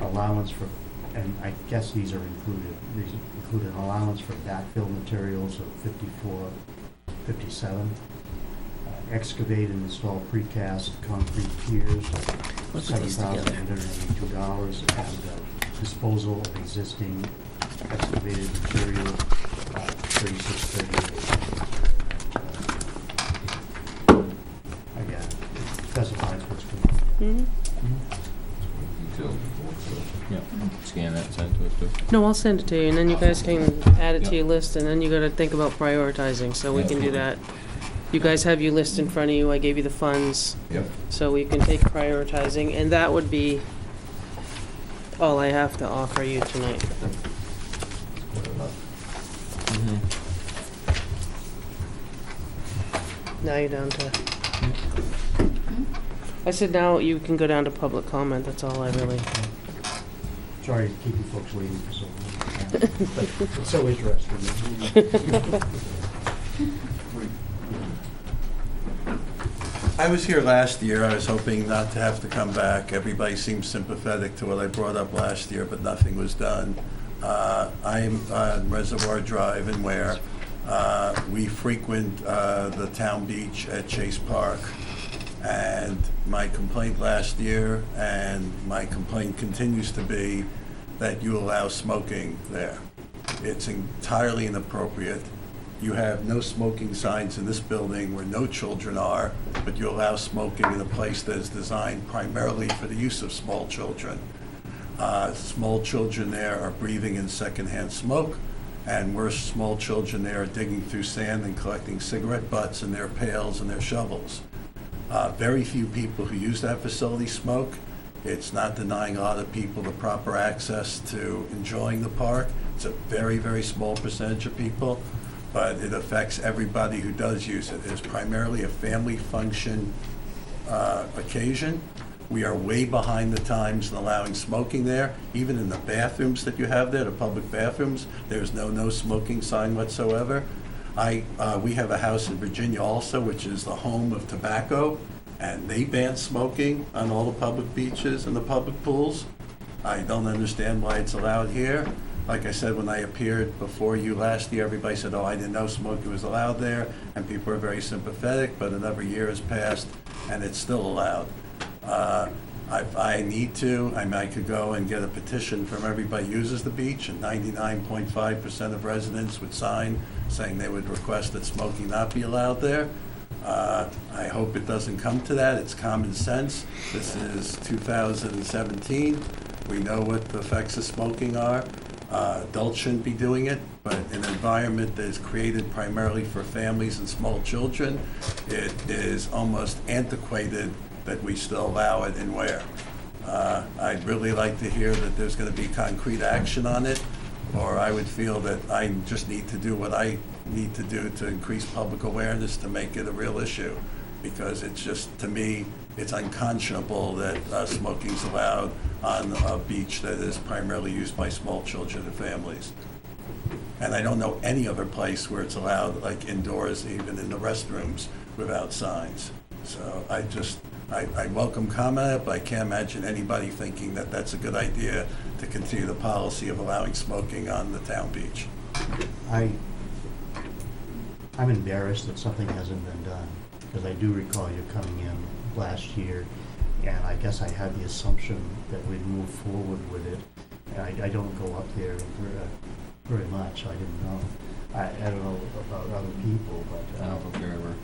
Allowance for, and I guess these are included, these include an allowance for backfill materials of 57. Excavate and install precast concrete piers, Let's put these together. $7,882, and disposal of existing excavated material, $3638. Again, it specifies what's going on. Mhm. Detailed report, so. Yeah, scan that and send it to us too. No, I'll send it to you, and then you guys can add it to your list, and then you gotta think about prioritizing, so we can do that. You guys have your list in front of you, I gave you the funds, Yep. so we can take prioritizing, and that would be all I have to offer you tonight. Quite enough. Now you're down to, I said now you can go down to public comment, that's all I really, Sorry to keep you folks waiting for so long. But it's so interesting. I was here last year. I was hoping not to have to come back. Everybody seemed sympathetic to what I brought up last year, but nothing was done. I'm on Reservoir Drive in Weare. We frequent the town beach at Chase Park. And my complaint last year, and my complaint continues to be, that you allow smoking there. It's entirely inappropriate. You have no smoking signs in this building where no children are, but you allow smoking in a place that is designed primarily for the use of small children. Small children there are breathing in secondhand smoke, and worse, small children there are digging through sand and collecting cigarette butts in their pails and their shovels. Very few people who use that facility smoke. It's not denying a lot of people the proper access to enjoying the park. It's a very, very small percentage of people, but it affects everybody who does use it. It's primarily a family function occasion. We are way behind the times in allowing smoking there. Even in the bathrooms that you have there, the public bathrooms, there's no smoking sign whatsoever. We have a house in Virginia also, which is the home of tobacco, and they ban smoking on all the public beaches and the public pools. I don't understand why it's allowed here. Like I said, when I appeared before you last year, everybody said, oh, I didn't know smoking was allowed there, and people were very sympathetic, but another year has passed, and it's still allowed. If I need to, I could go and get a petition from everybody who uses the beach, and 99.5% of residents would sign saying they would request that smoking not be allowed there. I hope it doesn't come to that. It's common sense. This is 2017. We know what the effects of smoking are. Adults shouldn't be doing it, but in an environment that is created primarily for families and small children, it is almost antiquated that we still allow it in Weare. I'd really like to hear that there's going to be concrete action on it, or I would feel that I just need to do what I need to do to increase public awareness to make it a real issue. Because it's just, to me, it's unconscionable that smoking's allowed on a beach that is primarily used by small children and families. And I don't know any other place where it's allowed, like indoors, even in the restrooms, without signs. So I welcome comment, but I can't imagine anybody thinking that that's a good idea to continue the policy of allowing smoking on the town beach. I'm embarrassed that something hasn't been done, because I do recall you coming in last year, and I guess I had the assumption that we'd move forward with it. And I don't go up there very much, so I didn't know. I don't know about other people, but. I don't know if you're ever.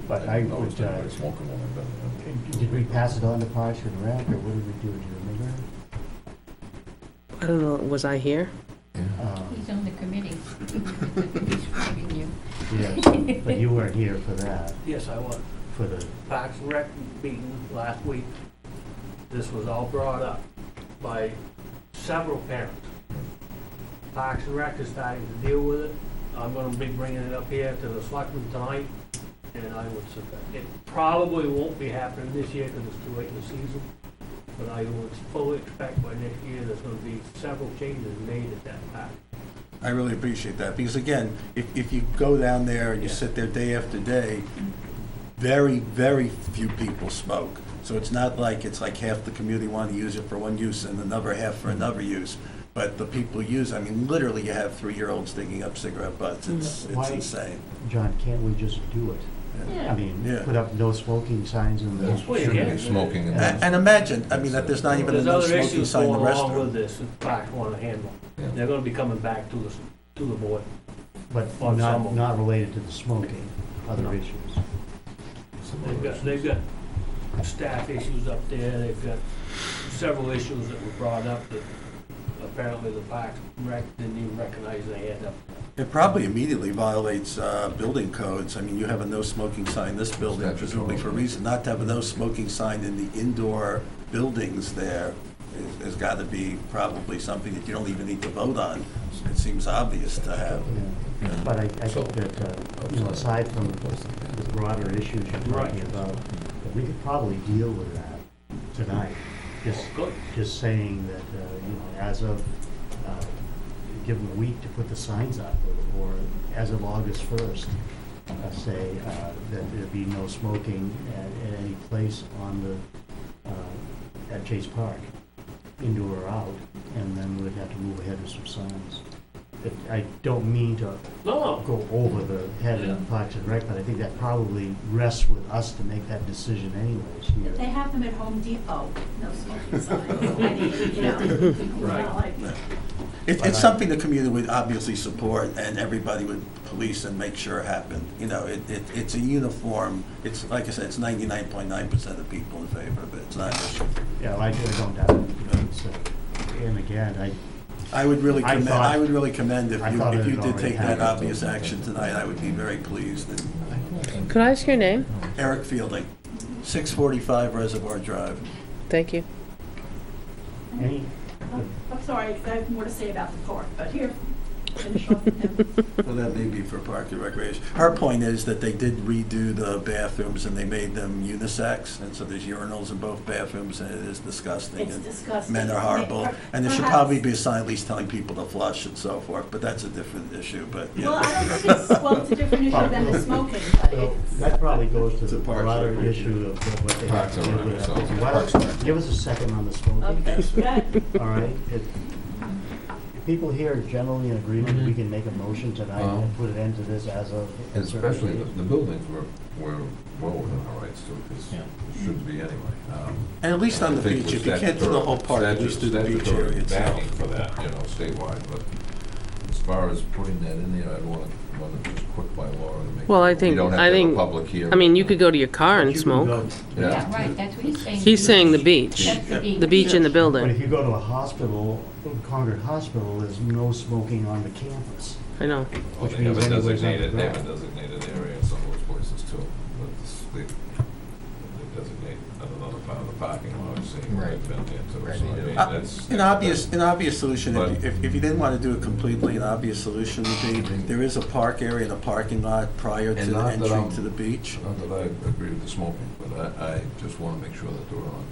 But I would, did we pass it on to Parks and Rec, or what did we do, do you remember? I don't know, was I here? He's on the committee. He's fighting you. Yes, but you weren't here for that, Yes, I was. for the, Parks and Rec meeting last week. This was all brought up by several parents. Parks and Rec is starting to deal with it. I'm gonna be bringing it up here to the selectmen tonight, and I would suspect it probably won't be happening this year because it's too late in the season. But I would fully expect by next year there's gonna be several changes made at that park. I really appreciate that, because again, if you go down there and you Yeah. sit there day after day, very, very few people smoke. So it's not like it's like half the community want to use it for one use and another half for another use. But the people who use, I mean, literally you have 3-year-olds digging up cigarette butts. It's Why- insane. John, can't we just do it? I mean, Yeah. put up no smoking signs in the. That's what you Shouldn't get. be smoking in Yeah. those. And imagine, I mean, that there's not even a There's no other smoking issues sign in the going along with restroom. this that parks wanna handle. Yeah. They're gonna be coming back to the board. But On some of them. not related to the smoking, other No. issues. They've got staff issues up there, they've got several issues that were brought up that apparently the Parks and Rec didn't even recognize they had up. It probably immediately violates building codes. I mean, you have a no smoking sign in this building, Statutory. presumably for a reason. Not to have a no smoking sign in the indoor buildings there has got to be probably something that you don't even need to vote on. It seems obvious to have. Yeah. But I think that, aside from the broader issues you're talking Right. about, that we could probably deal with that tonight. just saying that, as of, give them a week to put the signs up, or as of August 1st, say that there'd be no smoking at any place on the, at Chase Park, indoor or out, and then we'd have to move ahead with some signs. I don't mean to No, go over the head of Parks and Rec, but I think that probably rests with us to make that decision anyways If they here. have them at Home Depot, no smoking signs. I mean, you know, not like, It's something the community would obviously support, and everybody would police and make sure it happened. You know, it's a uniform, it's, like I said, it's 99.9% of people in favor of it, it's not an issue. Yeah, I don't doubt it. So, and again, I would really I commend, thought- I would really commend if I you, thought if it you had did already take that happened. obvious action tonight, I would be very pleased. And Could I ask your name? Eric Fielding, 645 Reservoir Drive. Thank you. any, I'm sorry, I have more to say about the park, but here, finish off with him. Well, that may be for Park and Recreation. Her point is that they did redo the bathrooms and they made them unisex, and so there's urinals in both bathrooms, and it is disgusting. It's and disgusting. Men are horrible, and there should Perhaps- probably be a sign at least telling people to flush and so forth, but that's a different issue, but, Well, I don't think it's a different issue than the smoking, but so it's. that probably goes to It's a the Parks broader and issue of what they have Parks to and do Rec, with so that. Why Parks don't- and Rec. Give us a second on the smoking. Okay, good. All right? If people here are generally in agreement, we can make a motion tonight and put an end to this as of. And especially the buildings were well within our rights too, because Yeah. it should be anyway. And at least on the I think beach, with if you can't do the whole park, at least do the beach statutory area itself. backing for that, statewide, but as far as putting that in there, I'd want to just quick by law to make. Well, I you think- don't have I to have a think- public hearing. I mean, you could go to your car and You can smoke. go- Yeah, right, that's what he's saying. He's saying the beach, That's the beach. the beach in the But if building. you go to a hospital, Concord Hospital, there's no smoking on the campus. I know. Well, which they have means a anybody's on the designated, they have a ground. designated area in some of those places too, but they designate another part of the parking lot, saying Right. they've been there too, Right, so they I do. mean, that's. An obvious solution, But- if you didn't want to do it completely, an obvious solution would be, there is a park area and a parking lot prior to And the not that entry I'm- to the beach. Not that I agree with the smoking, but I just want to make sure that they're on,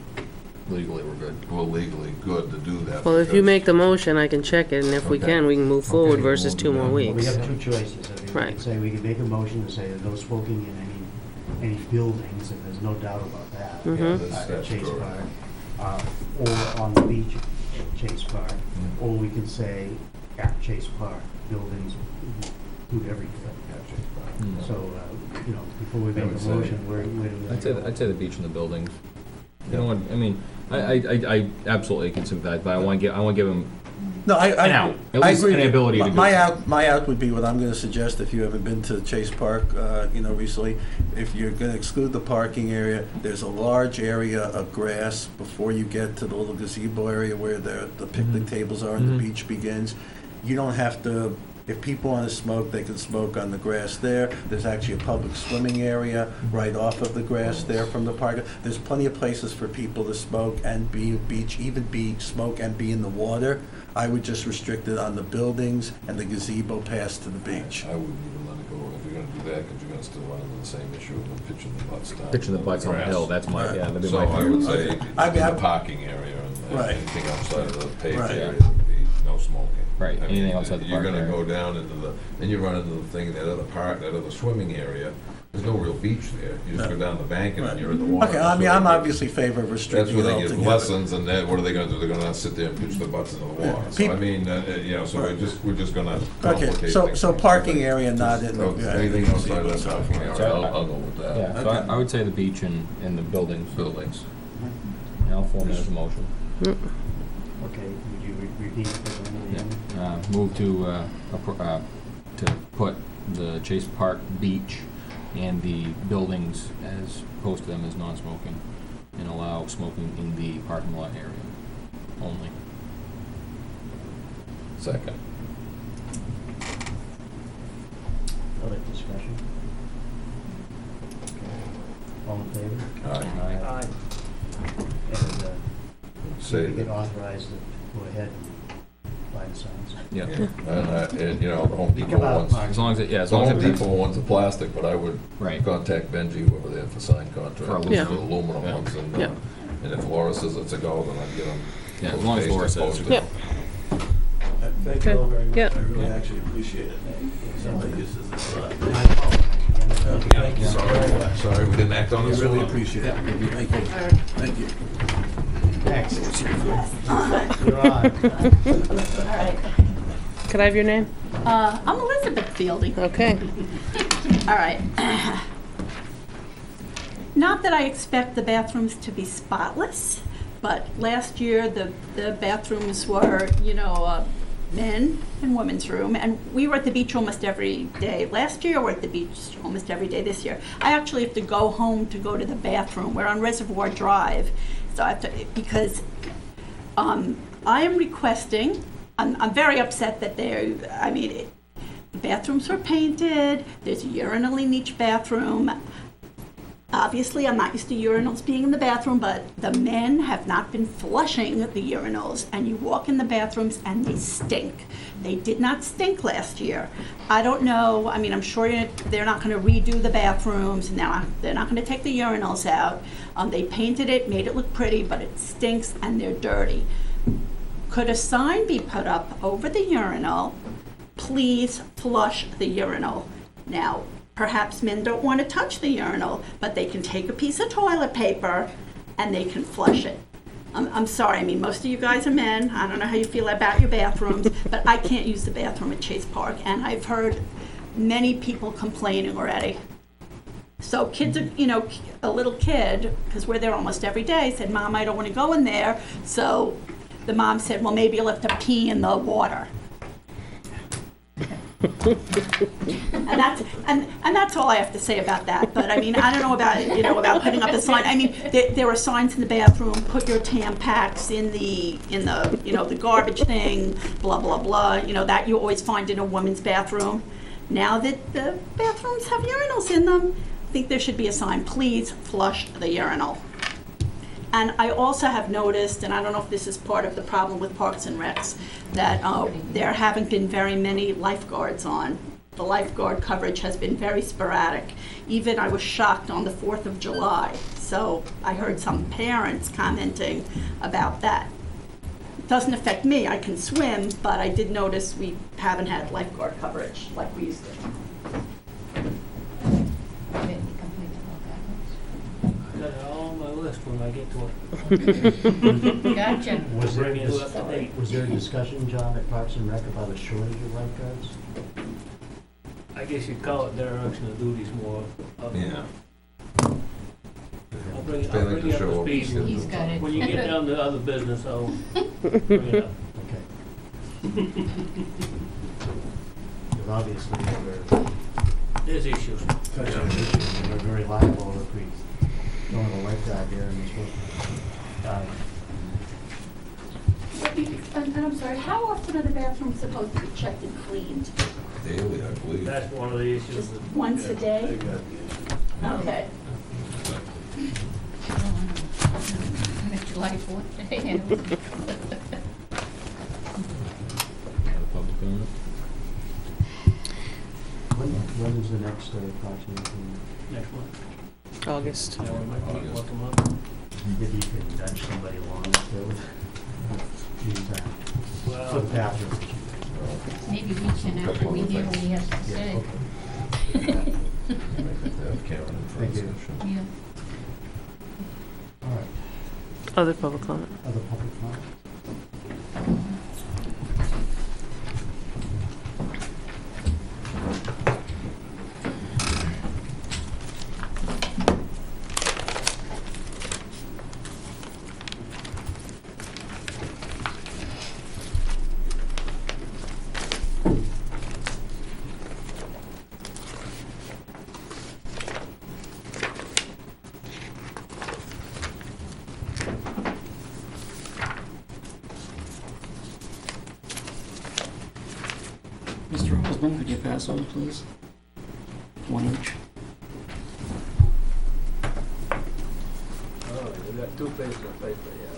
Legally, we're good. well, legally good to do that. Well, if you because- make the motion, I can check it, and if we Okay. can, we can move forward Okay, versus we'll 2 do more that. We weeks. have two choices. I mean, we Right. can say, we can make a motion to say there's no smoking in any buildings, and there's no doubt about that. Mhm. Yeah, that's At Chase statutory. Park, or on the beach at Chase Park, Mm. or we can say at Chase Park, buildings include everything. Mm. So, before we I make would a say- motion, where do we I'd say, go? I'd say the beach and the buildings. You know what, I mean, I absolutely can sympathize, but I want to give him No, I an out, at I least agree an with- ability to do My something. my out would be what I'm gonna suggest, if you haven't been to Chase Park, recently. If you're gonna exclude the parking area, there's a large area of grass before you get to the little gazebo area where the picnic tables are and the Mhm. beach begins. You don't have to, if people wanna smoke, they can smoke on the grass there. There's actually a public swimming area right off of the grass there from the park. There's plenty of places for people to smoke and be beach, smoke and be in the water. I would just restrict it on the buildings and the gazebo pass to the beach. I wouldn't even let it go if you're gonna do that, because you're gonna still run into the same issue of them pitching the butts down. Pitching the butts on the grass. hill, that's my, yeah, that'd be So my I view. would say, I mean, in the parking area and Right. anything outside of the paved Right. area would be no smoking. Right, I mean, anything outside the You're park gonna area. go down into and you run into the thing, that other park, that other swimming area, there's no real beach there. You just go down the bank and then you're in the water. Okay, I mean, So I'm obviously in favor of That's restricting where it they get altogether. lessons, and then what are they gonna do? They're gonna sit there and pitch their butts into the water. So I Peop- mean, so Right. we're just gonna Okay, complicate so, things. so parking area not in the. So anything outside of that gazebo, parking so- area, I'll go with that. Yeah, so I would say the beach and the buildings. Buildings. And I'll form it as a motion. Okay, would you repeat it? Yeah. Move to put the Chase Park beach and the buildings as, post them as non-smoking, and allow smoking in the parking lot area only. Second. Other discussion? All in favor? Aye. And, Say we can that, authorize it to go ahead and buy the signs. Yeah, and the Home Depot Come out, ones, Mark. as long as it, yeah, as the long Home as it's, Depot ones are plastic, but I would right. contact Benji, whoever they have for sign For contract, aluminum. for the aluminum Yeah. ones, and, Yeah. And if Laura says it's a go, then I'd get them. Yeah, as long as Laura says it's a posted. go. Thank you all very much. Yep. I really actually appreciate it. Somebody uses this a lot. Yeah, sorry, we didn't act on I this. really appreciate it. Thank you. Thank you. Next. You're All on. right. Could I have your name? I'm Elizabeth Fielding. Okay. All right. Not that I expect the bathrooms to be spotless, but last year the bathrooms were, men and women's room, and we were at the beach almost every day. Last year, we're at the beach almost every day this year. I actually have to go home to go to the bathroom. We're on Reservoir Drive, so I have to, because I am requesting, I'm very upset that the bathrooms were painted, there's a urinal in each bathroom. Obviously, I'm not used to urinals being in the bathroom, but the men have not been flushing the urinals, and you walk in the bathrooms and they stink. They did not stink last year. I don't know, I'm sure they're not going to redo the bathrooms, and they're not going to take the urinals out. They painted it, made it look pretty, but it stinks and they're dirty. Could a sign be put up over the urinal, please flush the urinal? Now, perhaps men don't want to touch the urinal, but they can take a piece of toilet paper and they can flush it. I'm sorry, most of you guys are men. I don't know how you feel about your bathrooms, but I can't use the bathroom at Chase Park, and I've heard many people complaining already. So kids are, a little kid, because we're there almost every day, said, "Mom, I don't want to go in there." So the mom said, "Well, maybe you'll have to pee in the water." and that's all I have to say about that. But I don't know about putting up a sign. There are signs in the bathroom. Put your Tampax in the the garbage thing. Blah blah blah. That you always find in a woman's bathroom. Now that the bathrooms have urinals in them, I think there should be a sign. Please flush the urinal. And I also have noticed, and I don't know if this is part of the problem with Parks and Recs, that there haven't been very many lifeguards on. The lifeguard coverage has been very sporadic. Even I was shocked on the 4th of July. So I heard some parents commenting about that. It doesn't affect me, I can swim, but I did notice we haven't had lifeguard coverage like we used to. I got it all on my list when I get to it. Gotcha. Was there, Bring it up to date. was there a discussion, John, at Parks and Rec about a shortage of lifeguards? I guess you'd call it dereliction of duties more. Yeah. I'll bring Failing you to up show to up. speed. He's got it. When you get down to other business, I'll bring it up. Okay. Because obviously There's issues. we're very liable if we don't have a lifeguard there in this work. And I'm sorry, how often are the bathrooms supposed to be checked and cleaned? Daily, I believe. That's one of the issues. Just once a day? Okay. July 4th day. Other public comment? When is the next Parks and Rec meeting? Next one. August. Yeah, we might meet August. once a month. Maybe you could nudge somebody along to use that for Well, the bathrooms. Maybe we can, after we hear what he has to Yeah, say. okay. Karen in Thank you. front. Yeah. All right. Other public comment. Other public comment? Mr. Osborne, could you pass those, please? One each. oh, we got two pages of paper, yeah.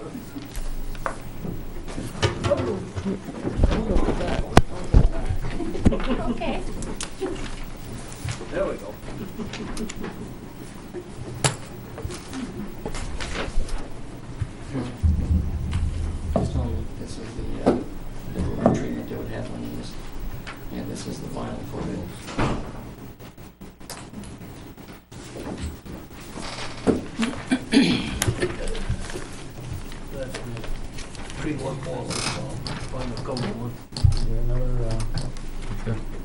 Okay. There we go. Just tell them this is the roof treatment they would have on these. And this is the vinyl for it. That's the tree one more, on the cover one. Is there another,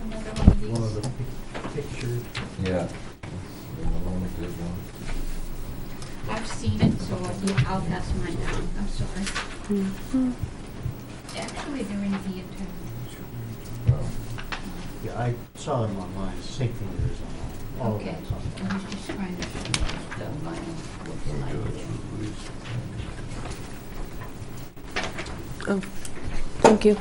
Another one of one of these. the pictures? Yeah. I've seen it, so I'll pass mine down. I'm sorry. Actually, they're in here too. Yeah, I saw them online, same thing there is on all of Okay. that. I was just trying to see what the vinyl looks like. Oh, thank you.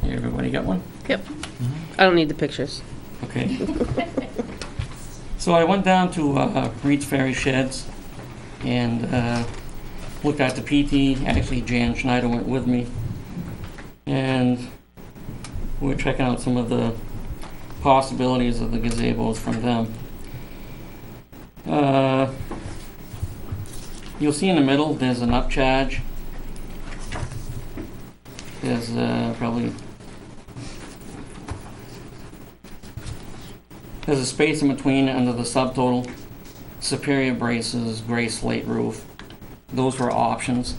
Here, everybody got one? Yep. I don't need the pictures. Okay. So I went down to Reed's Ferry Sheds and looked at the PT. Actually, Jan Schneider went with me. And we were checking out some of the possibilities of the gazebos from them. You'll see in the middle, there's an upcharge. There's probably... There's a space in between under the subtotal. Superior braces, gray slate roof. Those were options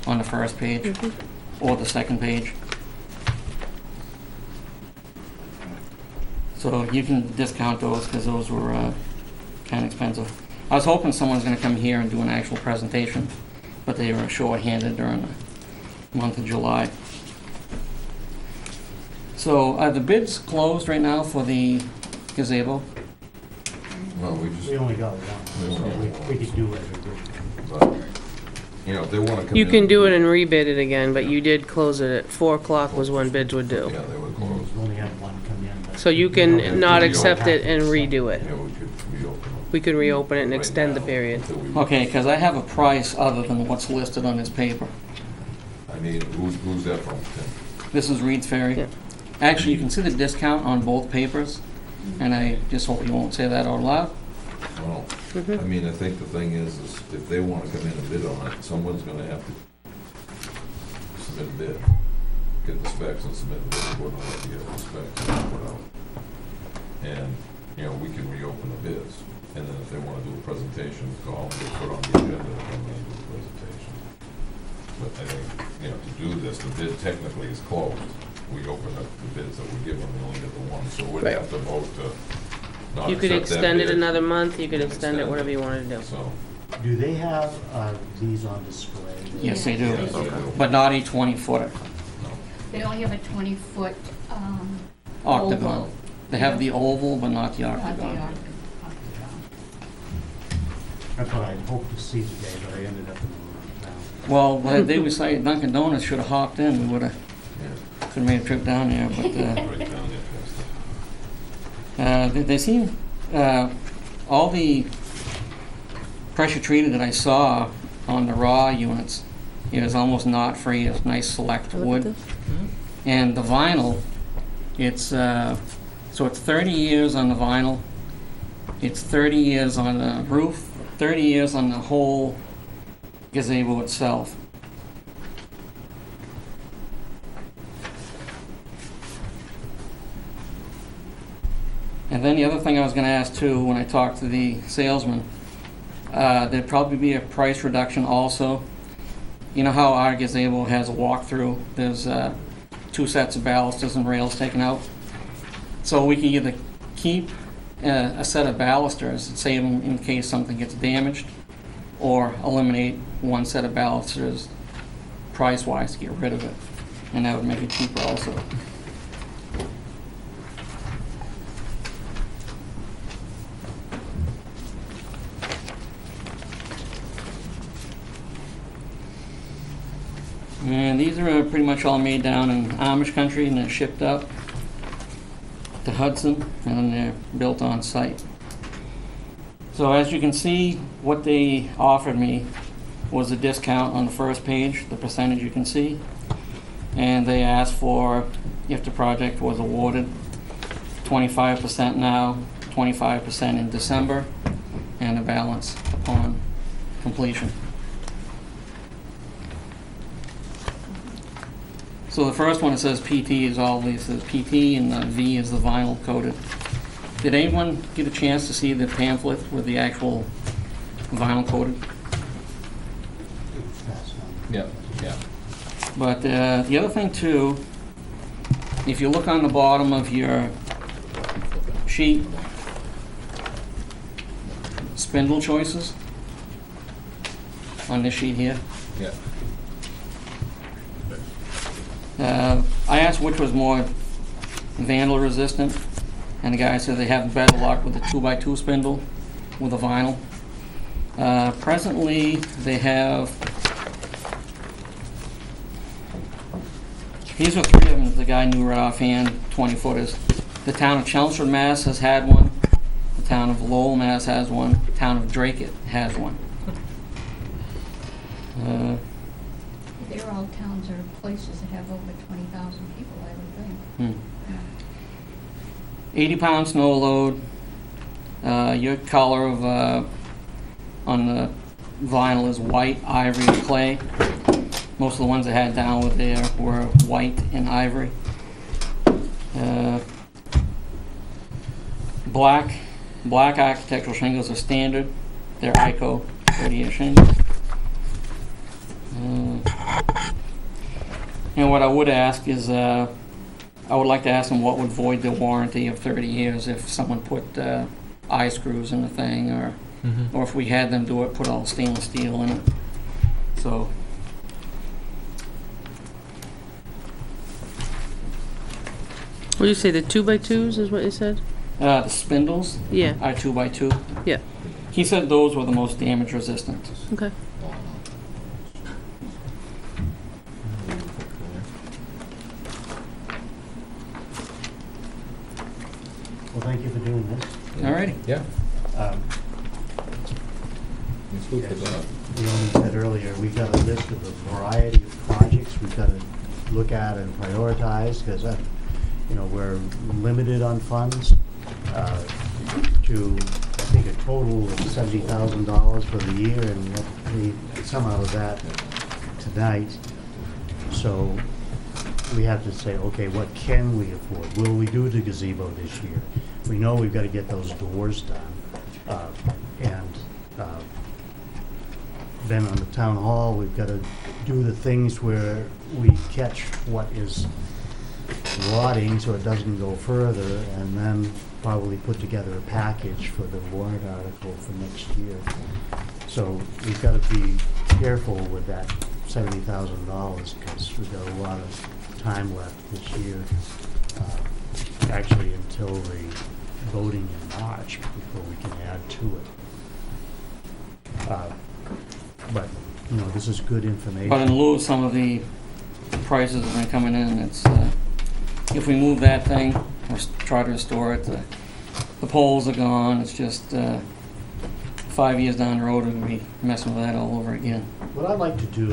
on the first page or the second page. So you can discount those because those were kind of expensive. I was hoping someone was going to come here and do an actual presentation, but they were short-handed during the month of July. So are the bids closed right now for the gazebo? Well, We only got one, so we could do it. but, you know, if they wanna come in. You can do it and rebid it again, but you did close it at 4 o'clock was when bids would due. Yeah, they would close. We only had one come in. but So you we don't have can not to- accept it and redo it. Yeah, we could reopen them. We can reopen it and right extend the now period. until we- Okay, because I have a price other than what's listed on this paper. I mean, who's that from, Tim? This is Reed's Ferry. Yeah. Actually, you can see the discount on both papers, and I just hope you won't say that out loud. Well, I mean, I think the thing is if they wanna come in and bid on it, someone's gonna have to submit a bid. Get the specs and submit the bid, we're gonna have to get the specs and put out. And, you know, we can reopen the bids, and then if they wanna do a presentation, call and get put on the agenda and come in and do the presentation. But I think, you know, to do this, the bid technically is closed. We open up the bids that we give them, we only get the one, so we'd Right. have to vote to not You could accept that extend it bid. another month, you could extend it Extend whatever it. you wanted to do. So, Do they have these on display? Yes, they do, yes, they do. but not a 20-footer They only have a 20-foot octagon. oval, They have the oval, but not the not the octagon. octagon. That's what I'd hoped to see today, but I ended up in the wrong town. Well, when they decided Dunkin' Donuts should have hopped in, we would have yeah, could have made a trip down there, but right down there past it. they seem, all the pressure treated that I saw on the raw units, it was almost knot free, it's nice select wood. And the vinyl, it's, so it's 30 years on the vinyl, it's 30 years on the roof, 30 years on the whole gazebo itself. And then the other thing I was gonna ask too, when I talked to the salesman, there'd probably be a price reduction also. You know how our gazebo has a walkthrough, there's 2 sets of balusters and rails taken out. So we can either keep a set of balusters and save them in case something gets damaged, or eliminate 1 set of balusters price-wise to get rid of it. And that would make it cheaper also. And these are pretty much all made down in Amish country, and they're shipped up to Hudson, and then they're built on site. So as you can see, what they offered me was a discount on the first page, the percentage you can see. and they asked for, if the project was awarded, 25% now, 25% in December, and a balance upon completion. So the first one, it says PT is all these, says PT, and the V is the vinyl coated. Did anyone get a chance to see the pamphlet with the actual vinyl coated? Yeah, yeah. But the other thing too, if you look on the bottom of your sheet, spindle choices on this sheet here. Yeah. I asked which was more vandal resistant, and the guy said they have better luck with the 2x2 spindle with the vinyl. Presently, they have, these are three of them the guy knew right offhand, 20-footers. The town of Chelmsford, Mass. has had one. The town of Lowell, Mass. has one. The town of Drake has one. They're all towns or places that have over 20,000 people, I would think. 80-pound snow load. Your color of on the vinyl is white, ivory, and clay. Most of the ones I had down with there were white and ivory. Black architectural shingles are standard. They're ICO 30-year shingles. And what I would ask is, I would like to ask them what would void the warranty of 30 years if someone put eye screws in the thing, or if we had them do it, put all stainless steel in it. So. What do you say, the 2x2s is what you said? The spindles Yeah. are 2x2. Yeah. He said those were the most damage resistant. Okay. Well, thank you for doing this. Alrighty. Yeah. Um, It's food for thought. Naomi said earlier, we've got a list of a variety of projects we've got to look at and prioritize, because we're limited on funds to, I think, a total of $70,000 for the year, and we have to pay some out of that tonight. So we have to say, okay, what can we afford? Will we do the gazebo this year? We know we've got to get those doors done. Then on the town hall, we've got to do the things where we catch what is rotting so it doesn't go further, and then probably put together a package for the warrant article for next year. So we've got to be careful with that $70,000, because we've got a lot of time left this year, actually until the voting in March, before we can add to it. But this is good information. But in lieu of some of the prices that have been coming in, it's if we move that thing or try to restore it, the poles are gone. It's just 5 years down the road, we'll be messing with that all over again. What I'd like to do,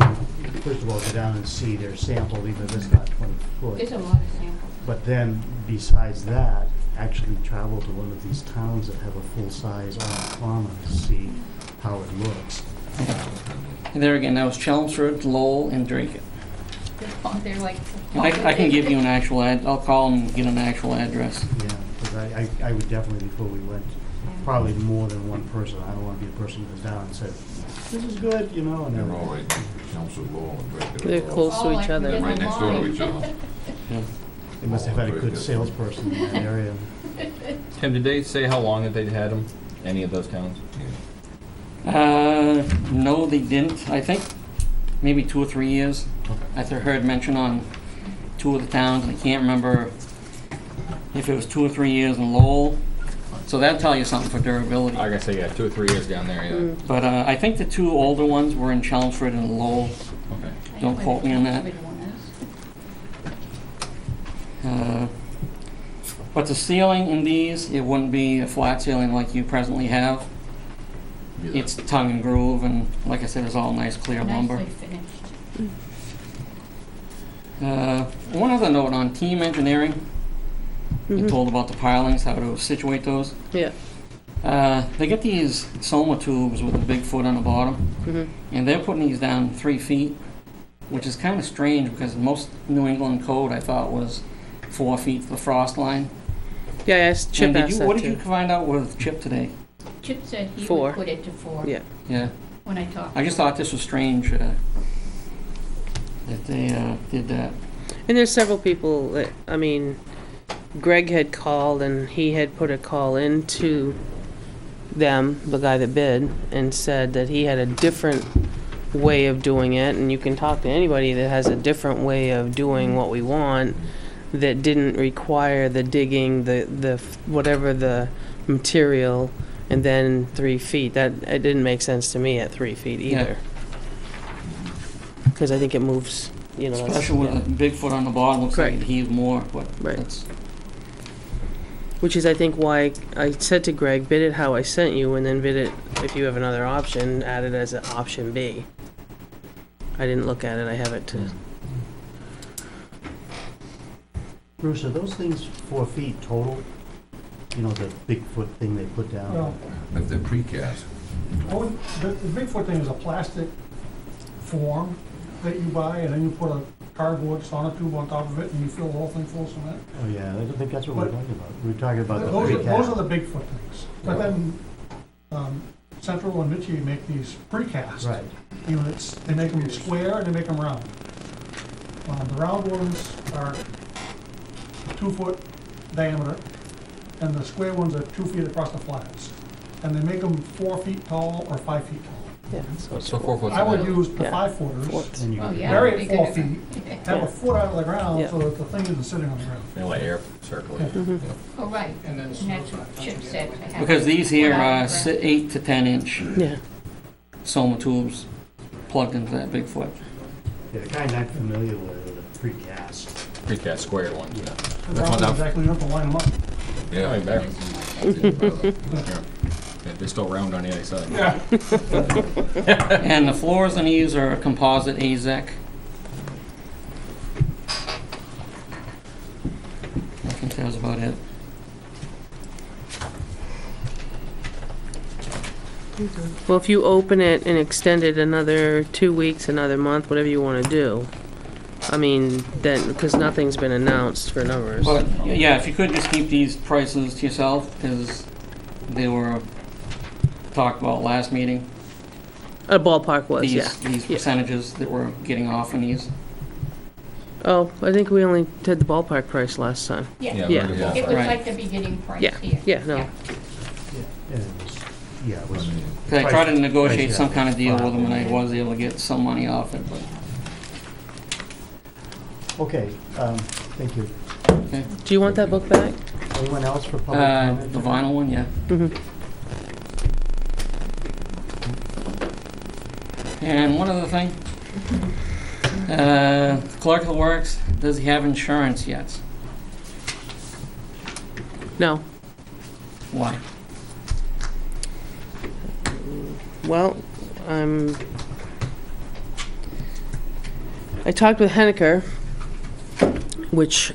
first of all, go down and see their sample, even if it's not 20 foot. There's a lot of samples. But then, besides that, actually travel to one of these towns that have a full-size on common to see how it looks. And there again, that was Chelmsford, Lowell, and Drake. They're like. I can give you an actual I'll call and get an actual address. Yeah, because I would definitely, before we went, probably more than one person. I don't want to be a person who goes down and said, this is good, and They're then. all right, Chelmsford, Lowell, and Drake. They're close to each other. They're right next door to each other. They must have had a good salesperson in that area. Tim, did they say how long that they'd had them? Any of those towns? No, they didn't. I think maybe 2 or 3 years. I heard mention on 2 of the towns, and I can't remember if it was 2 or 3 years in Lowell. So that'll tell you something for durability. Like I say, yeah, 2 or 3 years down there, yeah. But I think the 2 older ones were in Chelmsford and Lowell. Okay. Don't quote me on that. But the ceiling in these, it wouldn't be a flat ceiling like you presently have. Yeah. It's tongue and groove, and like I said, it's all nice clear lumber. Nicely finished. One other note on team engineering. You told about the pilings, how to situate those. Yeah. They get these Soma tubes with a big foot on the bottom, and they're putting these down 3 feet, which is kind of strange because most New England code I thought was 4 feet for the frost line. Yeah, I asked Chip And asked that what did you too. find out with Chip today? Chip said he 4. would put it to 4 Yeah. Yeah, when I talked. I just thought this was strange that they did that. And there's several people that, I mean, Greg had called and he had put a call into them, the guy that bid, and said that he had a different way of doing it. And you can talk to anybody that has a different way of doing what we want that didn't require the digging, the whatever the material, and then 3 feet. That it didn't make sense to me at 3 feet either. Because I think it moves, you know. that's- Especially with yeah. a big foot on the bottom, looks like Correct. it heaved more, but Right. that's, Which is, I think, why I said to Greg, bid it how I sent you, and then bid it, if you have another option, add it as an option B. I didn't look at it, I have it to, Bruce, are those things 4 feet total? You know, the Bigfoot thing they put down? Well, If they're precast. the Bigfoot thing is a plastic form that you buy, and then you put a cardboard sonotube on top of it, and you fill the whole thing full of cement. Oh, yeah, I don't think that's what we're But- talking about. We're talking about the Those are precast. the Bigfoot things. But then, Central and Mitchie make these precast Right. units. They make them square and they make them round. The round ones are 2 foot diameter, and the square ones are 2 feet across the flats. And they make them 4 feet tall or 5 feet tall. yeah, so it's So 4 foot. I would use the Yeah. 5-footers, And you Oh, can- yeah. bury it bigger 4 than- feet, have a foot out of the ground Yeah. so that the thing isn't sitting on the ground. They let air circulate. Oh, right, And then and that's what Chip said. to have because it these here put out are of the ground. 8 to 10 inch Yeah, Soma tubes plugged into that big foot. Yeah, the kind I'm familiar with are the precast. Precast squared ones, yeah. The That's round one's out. ones actually, you have to line them up. Yeah, I bet. Yeah. Yeah, they're still round on the other side. Yeah. And the floors on these are a composite AZEC. I think that was about it. well, if you open it and extend it another 2 weeks, another month, whatever you wanna do, I mean, then, because nothing's been announced for numbers. But, yeah, if you could just keep these prices to yourself, because they were talked about last meeting. A ballpark was, yeah. These Yeah. percentages that we're getting off on these. Oh, I think we only did the ballpark price last time. Yeah, Yeah. it was Right. like the beginning price Yeah, here. yeah, no. And it was, yeah, it was. I tried to price- negotiate price, some yeah, kind of deal with them, and I fine. was able to get some money off it, but, Okay, thank you. okay. Do you want that book back? Anyone else for public comment? The vinyl one, yeah. Mhm. And one other thing. Clerk of the Works, does he have insurance yet? No. Why? Well, I talked with Henniker, which,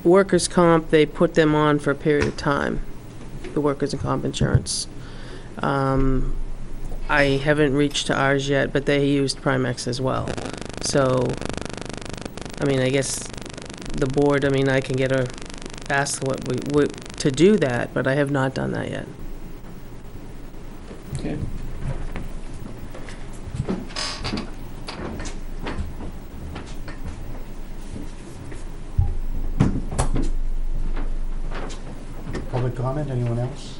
workers' comp, they put them on for a period of time, the workers' and comp insurance. I haven't reached to ours yet, but they used Primex as well. So, I mean, I guess the board, I mean, I can get ask what to do that, but I have not done that yet. Okay. Public comment, anyone else?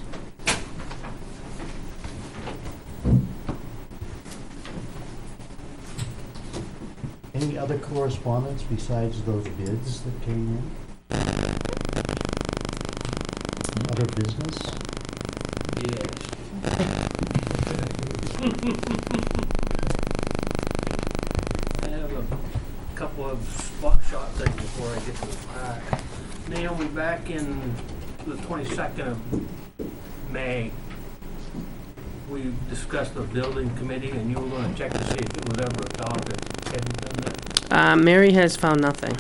Any other correspondence besides those bids that came in? Other business? I have a couple of buckshot things before I get to the park. Naomi, back in the 22nd of May, we discussed the building committee, and you were gonna check to see if it was ever adopted. Have you done that? Mary has found nothing.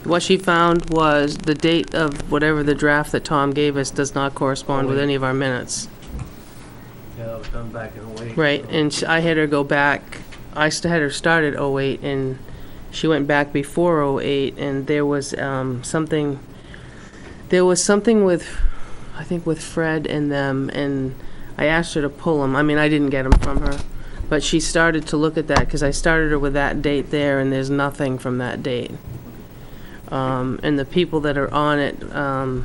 What she found was the date of whatever the draft that Tom gave us does not correspond with any of our minutes. Yeah, that was done back in '08. Right, so- and I had her go back, had her start at '08, and she went back before '08, and there was something with, I think with Fred and them, and I asked her to pull them. I mean, I didn't get them from her, but she started to look at that, because I started her with that date there, and there's nothing from that date. And the people that are on it, I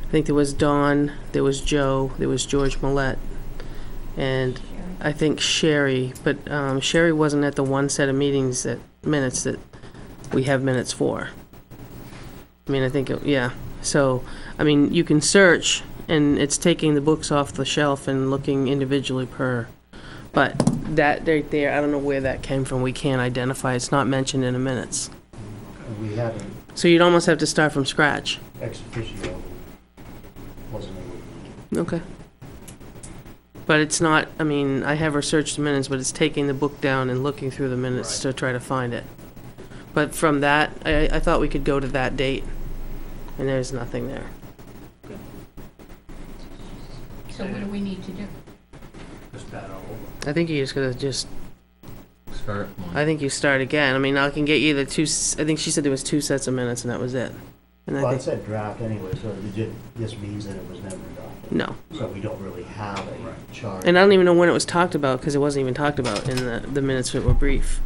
think there was Dawn, there was Joe, there was George Millette, and I think Sherry, but Sherry wasn't at the one set of minutes that we have minutes for. I mean, I think, yeah. So, I mean, you can search, and it's taking the books off the shelf and looking individually per. But that right there, I don't know where that came from. We can't identify. It's not mentioned in the minutes. We haven't So you'd almost have to start from scratch. ex officio, wasn't able Okay. But it's not, I mean, I have her search the minutes, but it's taking the book down and looking through the minutes to try to find it. But from that, I thought we could go to that date, and there's nothing there. So what do we need to do? Just start all over. I think you just gotta just, Start. I think you start again. I mean, I can get you the two, I think she said there was 2 sets of minutes, and that was it. And Well, I it think, said draft anyway, so it just means that it was never adopted. no. So we don't really have a chart. And I don't even know when it was talked about, because it wasn't even talked about in the minutes that were brief.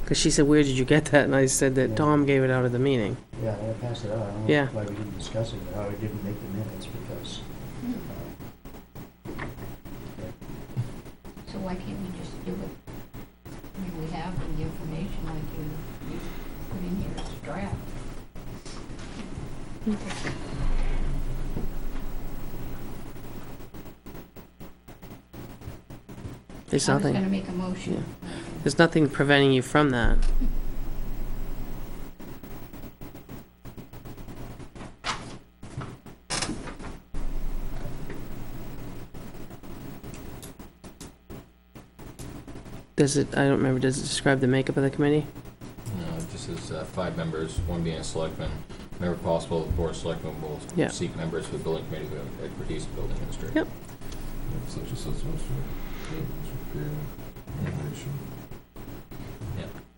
Because she said, where did you get that? And I said that Tom gave it out at the meeting. Yeah, I passed it out. I don't Yeah. know why we didn't discuss it, but how we didn't make the minutes, because, So why can't we just do it? I mean, we have the information like you put in here as a draft. There's I was nothing. gonna make a motion. There's nothing preventing you from that. Does it, I don't remember, does it describe the makeup of the committee? No, it just says 5 members, 1 being a selectman. Whenever possible, the board of selectmen will Yeah. seek members for the building committee who have expertise in building industry. Yep. Such and such, maintenance, repair, renovation.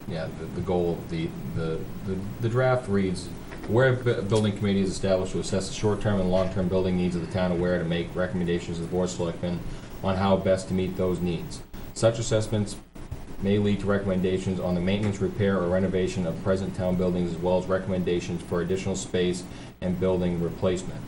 Yeah, the goal of the draft reads, Weare Building Committee is established to assess the short-term and long-term building needs of the town of Weare to make recommendations to the board of selectmen on how best to meet those needs. Such assessments may lead to recommendations on the maintenance, repair, or renovation of present town buildings, as well as recommendations for additional space and building replacement.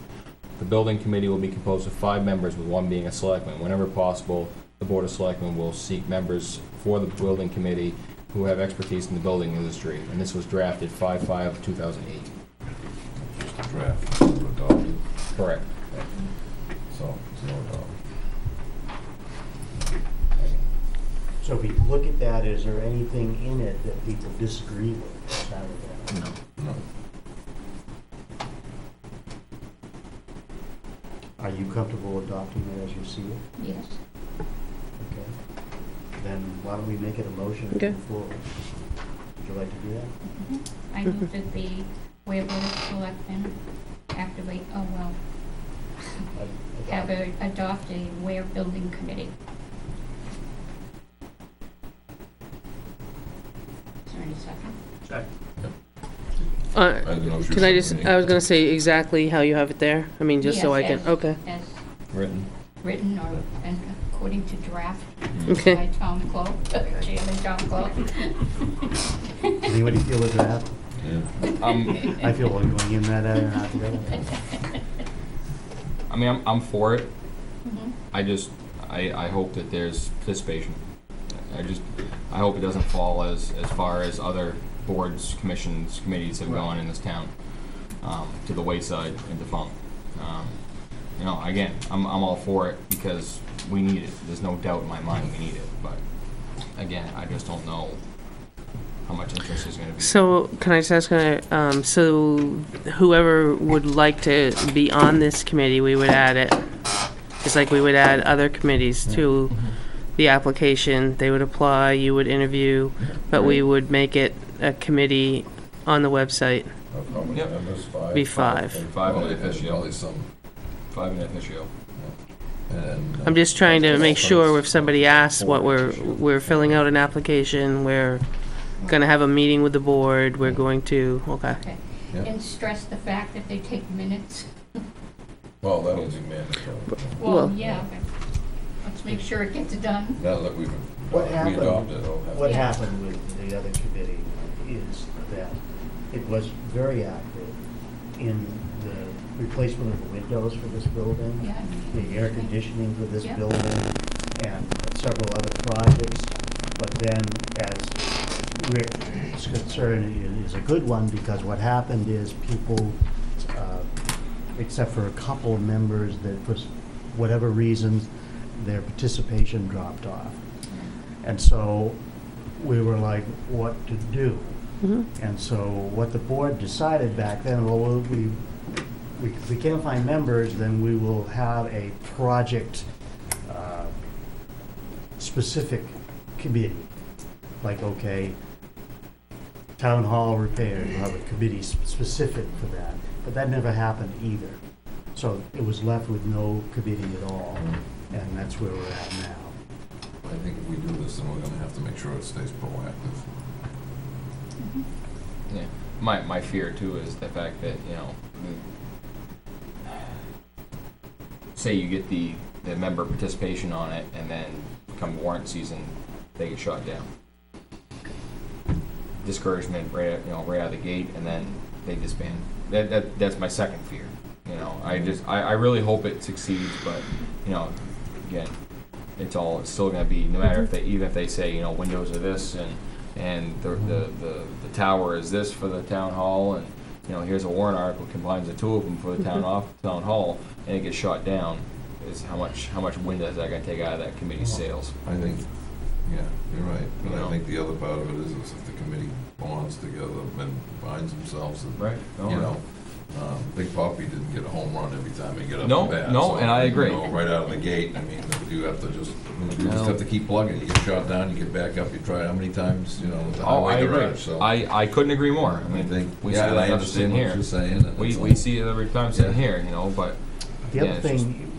The building committee will be composed of 5 members, with 1 being a selectman. Whenever possible, the board of selectmen will seek members for the building committee who have expertise in the building industry, and this was drafted 5/5/2008. Just a draft, never adopted, Correct. so it's no adopted. so if you look at that, is there anything in it that people disagree with? Let's start with that. No. No. Are you comfortable adopting it as you see it? Yes. Okay. Then why don't we make it a motion and Okay. move forward? Would you like to do that? I move that the Weare Board of Selectmen activate, adopt a Weare Building Committee. Is there any second? Second. I don't know if you're Can I just, submitting- I was gonna say exactly how you have it there. I mean, just so I Yes, can, okay. As Written. written or and according to draft Okay. by Tom Clough, Chairman Tom Clough. Anybody feel a draft? Yeah. I feel like going in that area and out the other. I mean, I'm for it. Mhm. I hope that there's participation. I hope it doesn't fall as far as other boards, commissions, committees have gone in this town, to the wayside and defunct. You know, again, I'm all for it because we need it. There's no doubt in my mind we need it. But again, I just don't know how much interest is going to be. So, can I just ask, so whoever would like to be on this committee, we would add it. Just like we would add other committees to the application, they would apply, you would interview, but we would make it a committee on the website. How many Yep. members? Five? Be five. Five Well, in there's officio. probably some, 5 in officio. and. I'm just trying to make sure if alternates. somebody asks what Four. we're filling out an application, we're gonna have a meeting with the board, we're going to, okay. Okay. Yeah. And stress the fact that they take minutes. Well, that'll be mandatory. Well- Well, yeah, but let's make sure it gets done. Now that we've, What we happened- adopted, it'll have. What Yeah. happened with the other committee is that it was very active in the replacement of the windows for this building, Yeah. the air conditioning for this Yep. building, and several other projects. But then, as Rick's concern is a good one, because what happened is people, except for a couple members that for whatever reasons, their participation dropped off. And so we were like, what to do? Mhm. And so what the board decided back then, well, if we can't find members, then we will have a project specific committee. Like, okay, town hall repair, you have a committee specific for that. But that never happened either. So it was left with no committee at all, and that's where we're at now. I think if we do this, then we're gonna have to make sure it stays proactive. Yeah. My fear too is the fact that, you know, say you get the member participation on it, and then come warrant season, they get shot down. Discouragement right out of the gate, and then they disband. That's my second fear. You know, I really hope it succeeds, but you know, again, it's still going to be, no matter if even if they say, you know, windows are this and the tower is this for the town hall, and you know, here's a warrant article combines the two of them for the town hall, and it gets shot down. Is how much wind is that going to take out of that committee's sails? I think, yeah, you're right, but You know. I think the other part of it is if the committee bonds together and binds themselves, and, Right. you know, Big Poppy didn't get a home run every time he got up No, and bat. no, so, and I agree. You know, right out of the gate, I mean, you just have to keep plugging, you get shot down, you get back up, you try how many times, you know, with the Oh, I highway agree. garage, so. I couldn't agree more. I I mean, think, we yeah, see and I it sitting understand what here. you're saying. and We it's see it every time sitting here, you know, but The yeah, other it's just- thing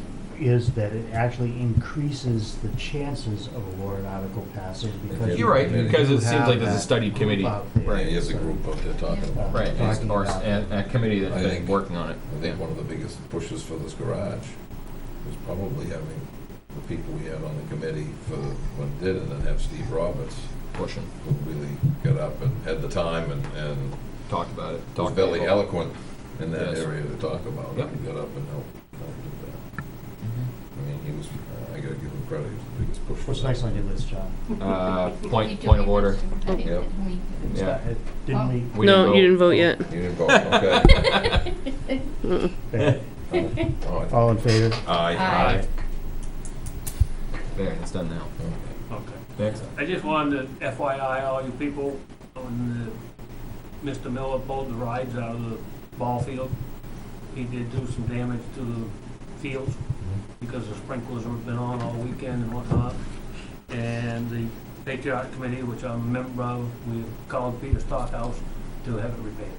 is that it actually increases the chances of a warrant article passing because. You're right, you because do it seems have like there's a that study group committee. out there. Right, he has a group out there talking about it. right, and, Talking or about a committee that's I been think- working on it. I think one of the biggest pushes for this garage was probably having the people we had on the committee for when it did, and then have Steve Roberts, Pushing, who really got up and had the time and talked about it. was Talked very about it. eloquent in that Yes. area to talk about it. Yep. He got up and helped do that. I mean, he was, I gotta give him credit, he was the biggest push for What's that. nice on your list, John? Point of order. Yep. Yeah. Didn't we? We No, vote. you didn't vote yet. You didn't vote, okay. Mm-mm. Oh, All in favor? Aye. Aye. There, it's done now. Okay. Thanks. I just wanted to FYI all you people, when Mr. Miller pulled the rides out of the ball field, he did do some damage to the fields because the sprinklers have been on all weekend and whatnot. And the Patriotic Committee, which I'm a member of, we called Peter Stockhouse to have it repaired.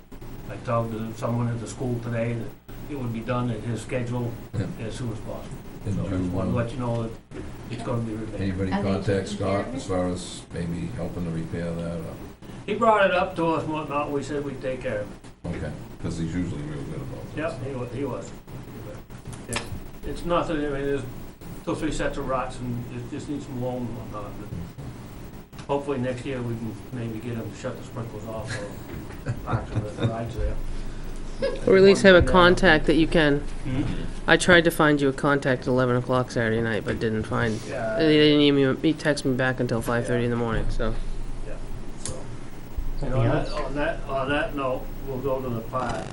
I talked to someone at the school today that it would be done at his schedule Yeah. as soon as possible. Did So I just you, wanted to let you know that it's gonna be repaired. Anybody Are they contact taking care Scott of it? as far as maybe helping to repair that? He brought it up to us and whatnot, we said we'd take care of it. Okay, because he's usually real good about this. Yep, he was. It's nothing, I mean, there's 2 or 3 sets of ruts and it just needs some loam and whatnot. But hopefully next year we can maybe get him to shut the sprinklers off or actually the rides there. Or at least have a contact that you can. Hmm? I tried to find you a contact at 11 o'clock Saturday night, but didn't find. Yeah. They didn't even text me back until 5:30 in the morning. So Yeah, so. And Anything else? on that note, we'll go to the park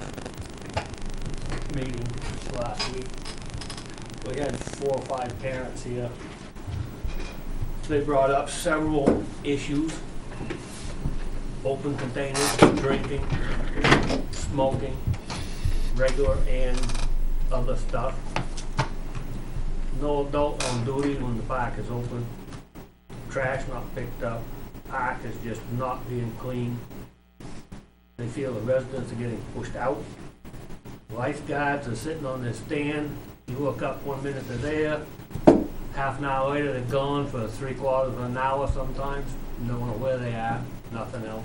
meeting last week. We had 4 or 5 parents here. They brought up several issues. Open containers, drinking, smoking, regular and other stuff. No adult on duty when the park is open. trash not picked up, park is just not being cleaned. They feel the residents are getting pushed out. Lifeguards are sitting on their stand, you look up 1 minute they're there, half an hour later they're gone for 3/4 of an hour sometimes, no one know where they are, nothing else.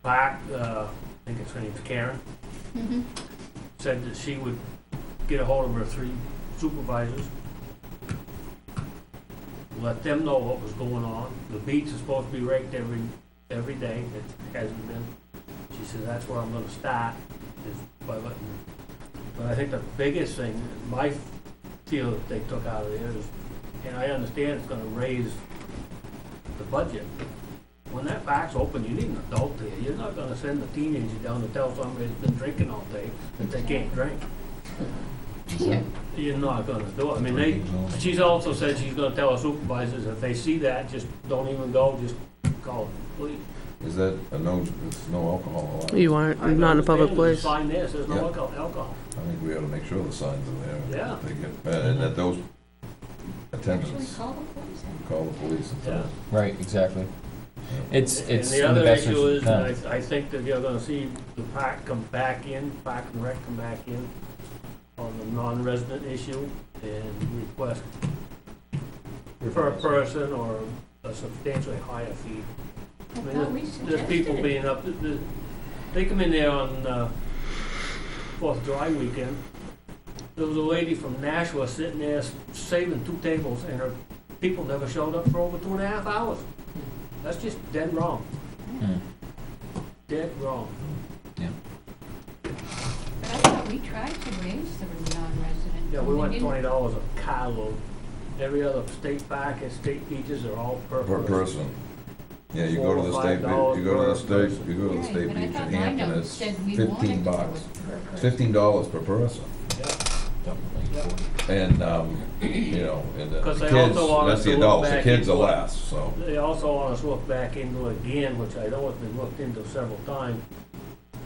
Park, I think it's her name's Karen, Mhm. said that she would get a hold of her 3 supervisors, let them know what was going on. The beach is supposed to be raked every day, it hasn't been. She says, that's where I'm gonna start, is by letting, but I think the biggest thing, my feel that they took out of there is, and I understand it's gonna raise the budget. When that park's open, you need an adult there. You're not gonna send a teenager down to tell somebody who's been drinking all day that they can't drink. Yeah. You're not gonna do it. I mean, she's also said she's gonna tell her supervisors, if they see that, just don't even go, just call the police. Is that a no, it's no alcohol allowed? You aren't, I not in a public understand there's place. a sign there, says no Yeah. alcohol. I think we ought to make sure the signs are there. and Yeah. They get, and that those Actually, attendants call the police. call the police and tell Yeah. them. Right, exactly. It's And in the the other best issue interest is, of and the town. I think that you're gonna see the park come back in, Park and Rec come back in on the non-resident issue and request per person or a substantially higher fee. I I mean, thought we there's people suggested it. being up, they come in there on 4th of July weekend. There was a lady from Nashua sitting there saving 2 tables and her people never showed up for over 2.5 hours. That's just dead wrong, Hmm. dead wrong. But I thought we tried to raise the non-resident. Yeah, we and they went didn't. $20 a carload. Every other state park and state beaches are all per Per person. person. Yeah, you go to the $4 or state, $5 you go to the per state, person. you go to the Right, state but I beach thought in my Hampton, note it's said we 15 wanted to do bucks. it per person. $15 per person. And, you know, and the 'Cause they kids, also want that's us the to look adults, the back kids are into it. less, so. They also want us to look back into it again, which I know has been looked into several times,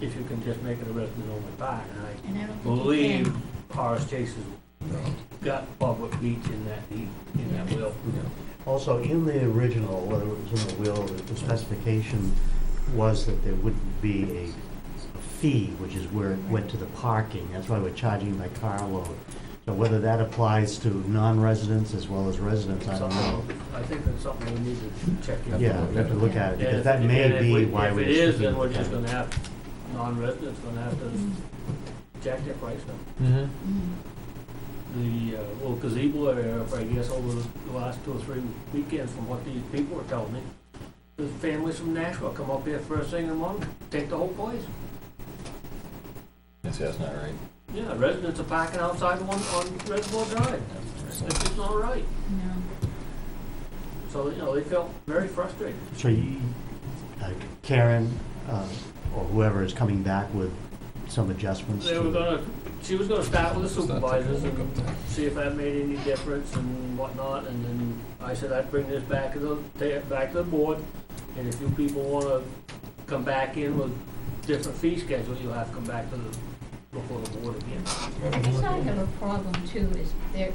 if you can just make it a resident-only park. And And I I don't think you believe can. Horace Chase has No. got public beach in that deed, in that will. Also, in the original, whether it was in the will, the specification was that there wouldn't be a fee, which is where it went to the parking. That's why we're charging by carload. So whether that applies to non-residents as well as residents, I don't know. I think that's something we need to check into. Yeah, we have to look at it, And because if- that and may if be we- why we're If it is, sticking then we're with just that. gonna have, non-residents gonna have to jack their price up. Mm-hmm. Mm. The little gazebo area, I guess, over the last 2 or 3 weekends, from what these people were telling me, the families from Nashville come up here first thing in the morning, take the whole place. That's not right. Yeah, residents are parking outside the one on Reservoir Drive. It's just not right. No. So, you know, they felt very frustrated. So you, Karen, or whoever is coming back with some adjustments They were to, gonna, she was gonna start with the Start taking a supervisors look up there. and see if that made any difference and whatnot, and then I said I'd bring this back to the board, and if you people wanna come back in with different fee schedule, you'll have to come back to before the board again. I guess I have a problem too, is there,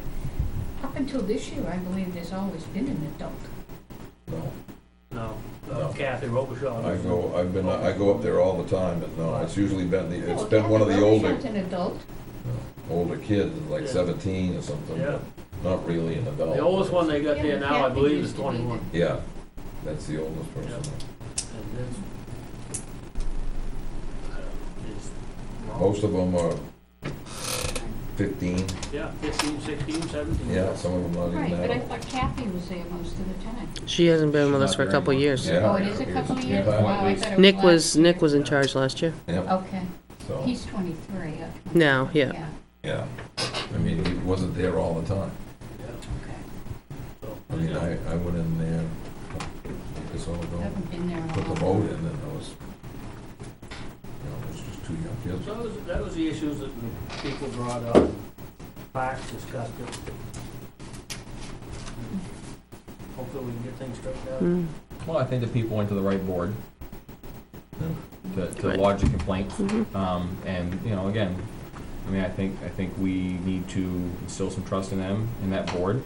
up until this year, I believe there's always been an adult. No, No, No. Kathy Robichaud. I go up there all the time, and no, it's usually been, it's Well, been one of the Kathy older, Robichaud's an adult. older kids, like Yeah. 17 or something, Yeah. but not really an adult. The oldest one they got Yeah, there but now, I Kathy believe, used is to be 21. Yeah, that's the oldest person. And it's, I don't know, it's wrong. Most of them are 15, Yeah, 15, 16, 17. yeah, some of them not Right, even but I that. thought Kathy was there most of the time. She hasn't been with Not us for a very couple of much. years. Yeah. Oh, it is a couple of years? Yeah. Wow, I thought it Nick last was, year. Nick was in charge last year. Yep, Okay, so, he's 23. Now, yeah. yeah, I mean, he wasn't there all the time. Okay. So, I mean, you know, I went in there, this all I ago, haven't been there in a put the while. vote in, and I was, you know, it was just 2 young kids. So that was the issues that the people brought up. Parks discussed it. Hopefully we can get things straightened out. Mm. Well, I think the people went to the right board to Right. lodge a complaint. Mhm. And, you know, again, I mean, I think we need to instill some trust in them, in that board.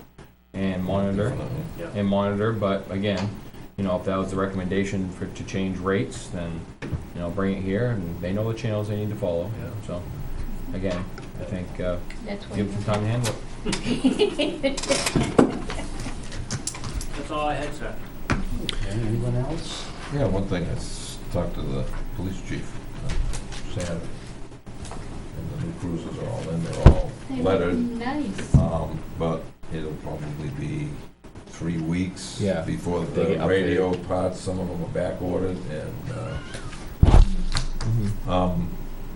and monitor, Definitely. but again, you know, if that was the recommendation to change rates, then, you know, bring it here, and they know the channels they need to follow, so, again, I think, That's what. give them some time to handle it. That's all I had, sir. Okay, anyone else? Yeah, one thing, talked to the police chief, Sam, and the new cruisers are all in, they're all They look lettered. nice. But it'll probably be 3 weeks Yeah, before they the get updated. radio parts, some of them are back ordered, and,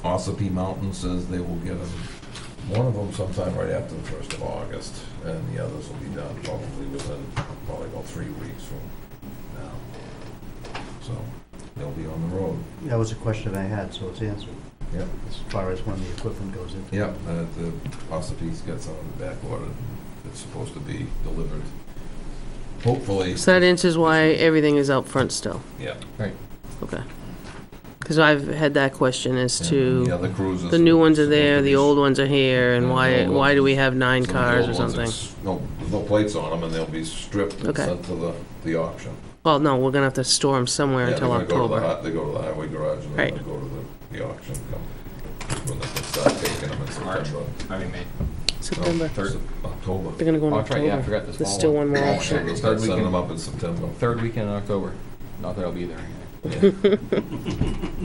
Ossipee Mountain says they will get them, one of them sometime right after the 1st of August, and the others will be done probably within, about 3 weeks from now. So, they'll be on the road. That was a question I had, so it's answered, Yep. as far as when the equipment goes in. Yep, the Ossopee's got some of it back ordered, it's supposed to be delivered, hopefully. So that answers why everything is out front still. Yeah. Okay. Because I've had that question as The to, other cruisers. the new ones are there, supposed to the be old ones are here, and why do we have 9 some of the cars or old ones something? No, there's no plates on them, and they'll be stripped and Okay. sent to the auction. Well, no, we're gonna have to store them somewhere Yeah, until they're gonna go to October. They go to the highway garage, and Right. then they'll go to the auction, when they can start taking them in March. September. I mean, May. September. Third. October. They're gonna go in Oh, that's right, October. yeah, I forgot this There's fall still one. one more Yeah, auction. they'll start Third sending them weekend. up in September. Third weekend in October. Not that I'll be there. Yeah. You're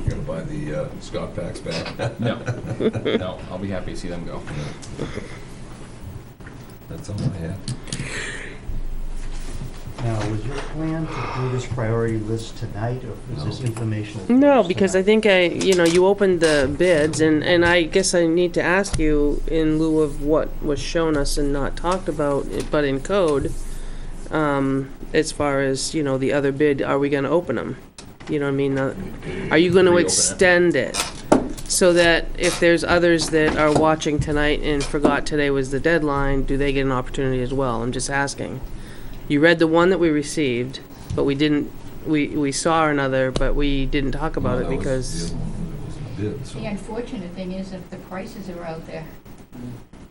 gonna buy the Scott packs back? No, no, I'll be happy to see them go. That's all I had. Now, was your plan to do this priority list tonight, or is this No. informational? No, first because I tonight? think you opened the bids, and I guess I need to ask you, in lieu of what was shown us and not talked about, but in code, as far as, the other bid, are we gonna open them? You know what I mean? Are you gonna Reopen it. extend it? So that if there's others that are watching tonight and forgot today was the deadline, do they get an opportunity as well? I'm just asking. You read the one that we received, but we didn't, we saw another, but we didn't talk about it because, The other one was in the bid, so. The unfortunate thing is if the prices are out there,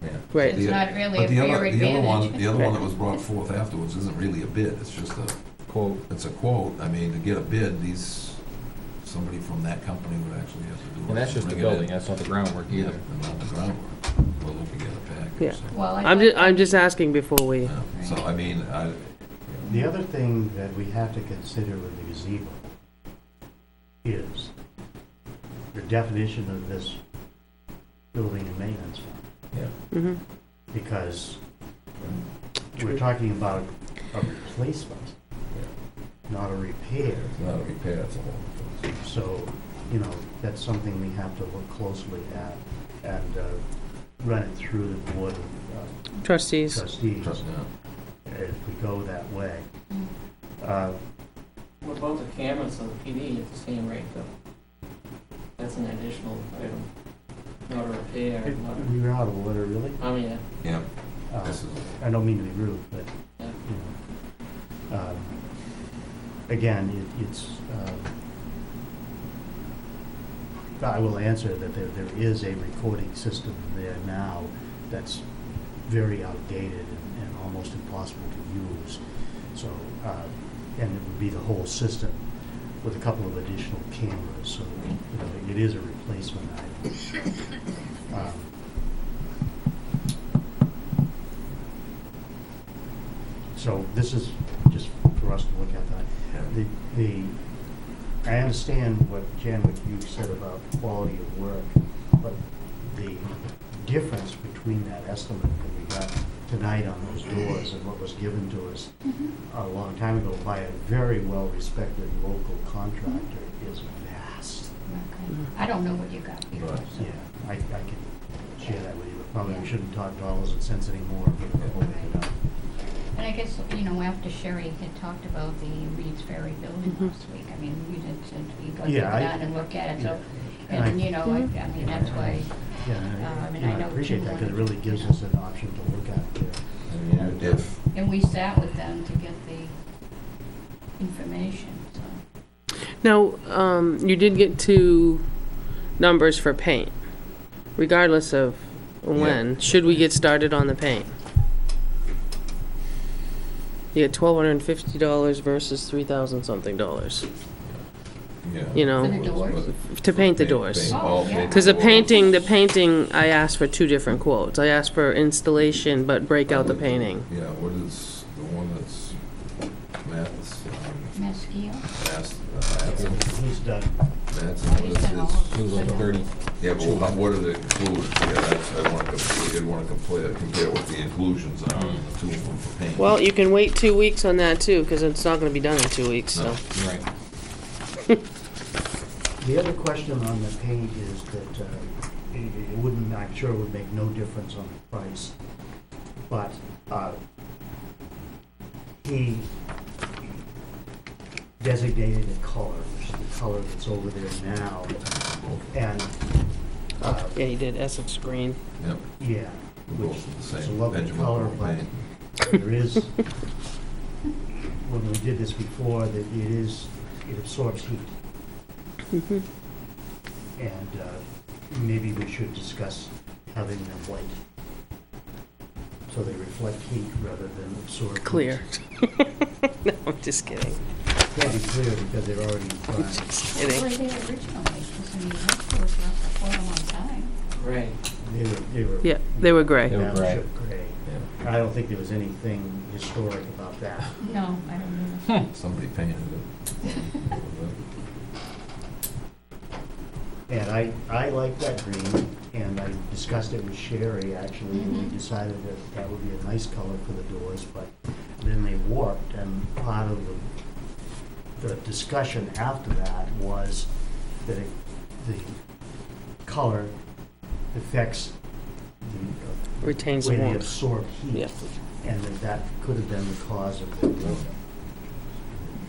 Yeah. Right. it's not really a But the fair other one, advantage. the other one that was brought forth afterwards isn't really a bid, it's just Quote. it's a quote. I mean, to get a bid, somebody from that company would actually have to do it. And that's just the Bring it in. building, that's not the groundwork Yeah, either. and not the groundwork. We're looking at a package. Yeah. So, Well, I'm just asking before we, yeah. So, I mean, The other thing that we have to consider with the gazebo is the definition of this building and maintenance fund. yeah. mhm. Because we're talking about a replacement, not a repair. It's not a repair, it's a whole. So, that's something we have to look closely at and run it through the board of Trustees. trustees Trust me. if we go that way. What about the cameras on the PD at the same rate though? That's an additional item, not a repair, not We were out of order, really. I mean, Yeah, Uh, this is, I don't mean to be rude, but, yeah. Again, it's, I will answer that there is a recording system there now that's very outdated and almost impossible to use. So, and it would be the whole system with a couple of additional cameras, so, it is a replacement item. So this is just for us to look at that. I understand what, Jan, what you said about quality of work, but the difference between that estimate that we got tonight on those doors and what was given to us a long time ago by a very well-respected local contractor is vast. Okay. I don't know what you got before, Right. so. Yeah, I can share that with you, but probably we shouldn't talk dollars and cents anymore, given the whole thing. And I guess, after Sherry had talked about the Reed's Ferry building Mhm. last week, you did, you got to Yeah, go I- down and look at it, so, And I- and that's why, Yeah, and I I know appreciate Jim that, because it wanted- really gives us an option to look at there. I mean, if, and we sat with them to get the information, so. Now, you did get 2 numbers for paint, regardless of when. Should we get started on the paint? You get $1,250 versus $3,000 something dollars, Yeah. you For the know, doors? to paint the doors. Oh, yeah. Because the painting, I asked for two different quotes. I asked for installation, but break out the painting. Yeah, what is the one that's Matt's, Masquille? He's done. Matt's, what is done all his? of It was like 30. Yeah, but what are the inclusions? Yeah, that's, I did want to compare what the inclusions are in the two of them for paint. Well, you can wait 2 weeks on that too, because it's not gonna be done in 2 weeks, so. Right. The other question on the paint is that it wouldn't, I'm sure it would make no difference on the price, but he designated a color, which is the color that's over there now, and Yeah, he did Essex green. Yep. yeah, which Both the is a same lovely Benjamin color, Moore but paint. there is, when we did this before, that it absorbs heat. Mhm. And maybe we should discuss having them white, so they reflect heat rather than absorb heat. Clear. No, I'm just kidding. Can't be clear because they're already primed. Just Well, kidding. they did originally, because I mean, most stores were up for quite a long time. Great. They were. Yeah, they were gray. They were gray. Battleship gray. I don't think there was anything historic about that. No, I don't know. Somebody painted it. And I like that green, and I discussed it with Sherry, actually, and we decided that that would be a nice color for the doors, but then they warped, and part of the discussion after that was that the color affects the Retains way they warmth. absorb heat, Yeah. and that could have been the cause of the warping.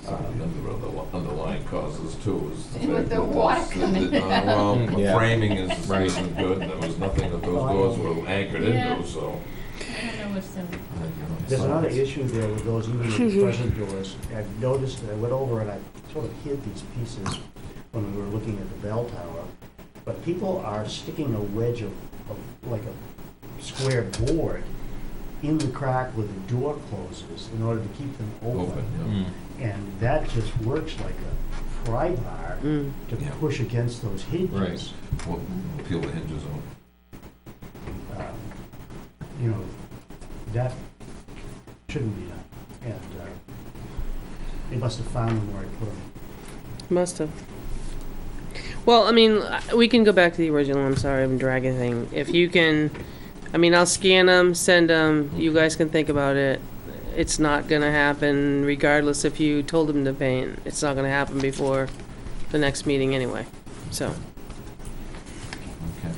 Some of the underlying causes too is the With fact the that water coming well, the Yeah. framing Right. isn't good, and there was nothing that those doors were anchored Yeah. into, so. I don't know what's the, There's another issue there with those, even the present doors. I've noticed, I went over and I sort of hid these pieces when we were looking at the bell tower, but people are sticking a wedge of like a square board in the crack where the door closes in order to keep them open. Open, yeah. Mm. And that just works like a pry bar Mm. to Yeah. push against those hinges. Right. We'll peel the hinges off. You know, that shouldn't be done. And they must have found them where I put them. Must have. Well, I mean, we can go back to the original. I'm sorry, I'm dragging thing. If you can, I mean, I'll scan them, send them. You guys can think about it. It's not gonna happen, regardless if you told them to paint. It's not gonna happen before the next meeting anyway. So, Okay.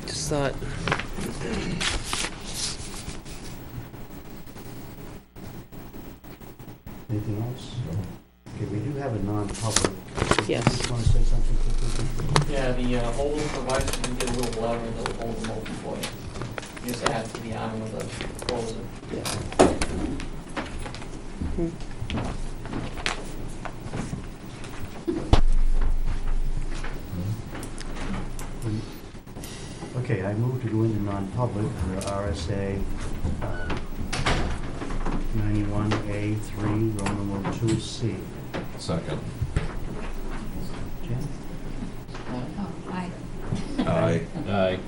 just thought. Anything else? Okay, we do have a non-public. Yes. You want to say something quickly? Yeah, the holes for lights, we did a little water and they'll hold them open for you. You just add to the arm with a closer. Okay, I move to go into non-public for RSA 91A3, Roman numeral 2C. Second. Jen? oh, I, Aye. Aye.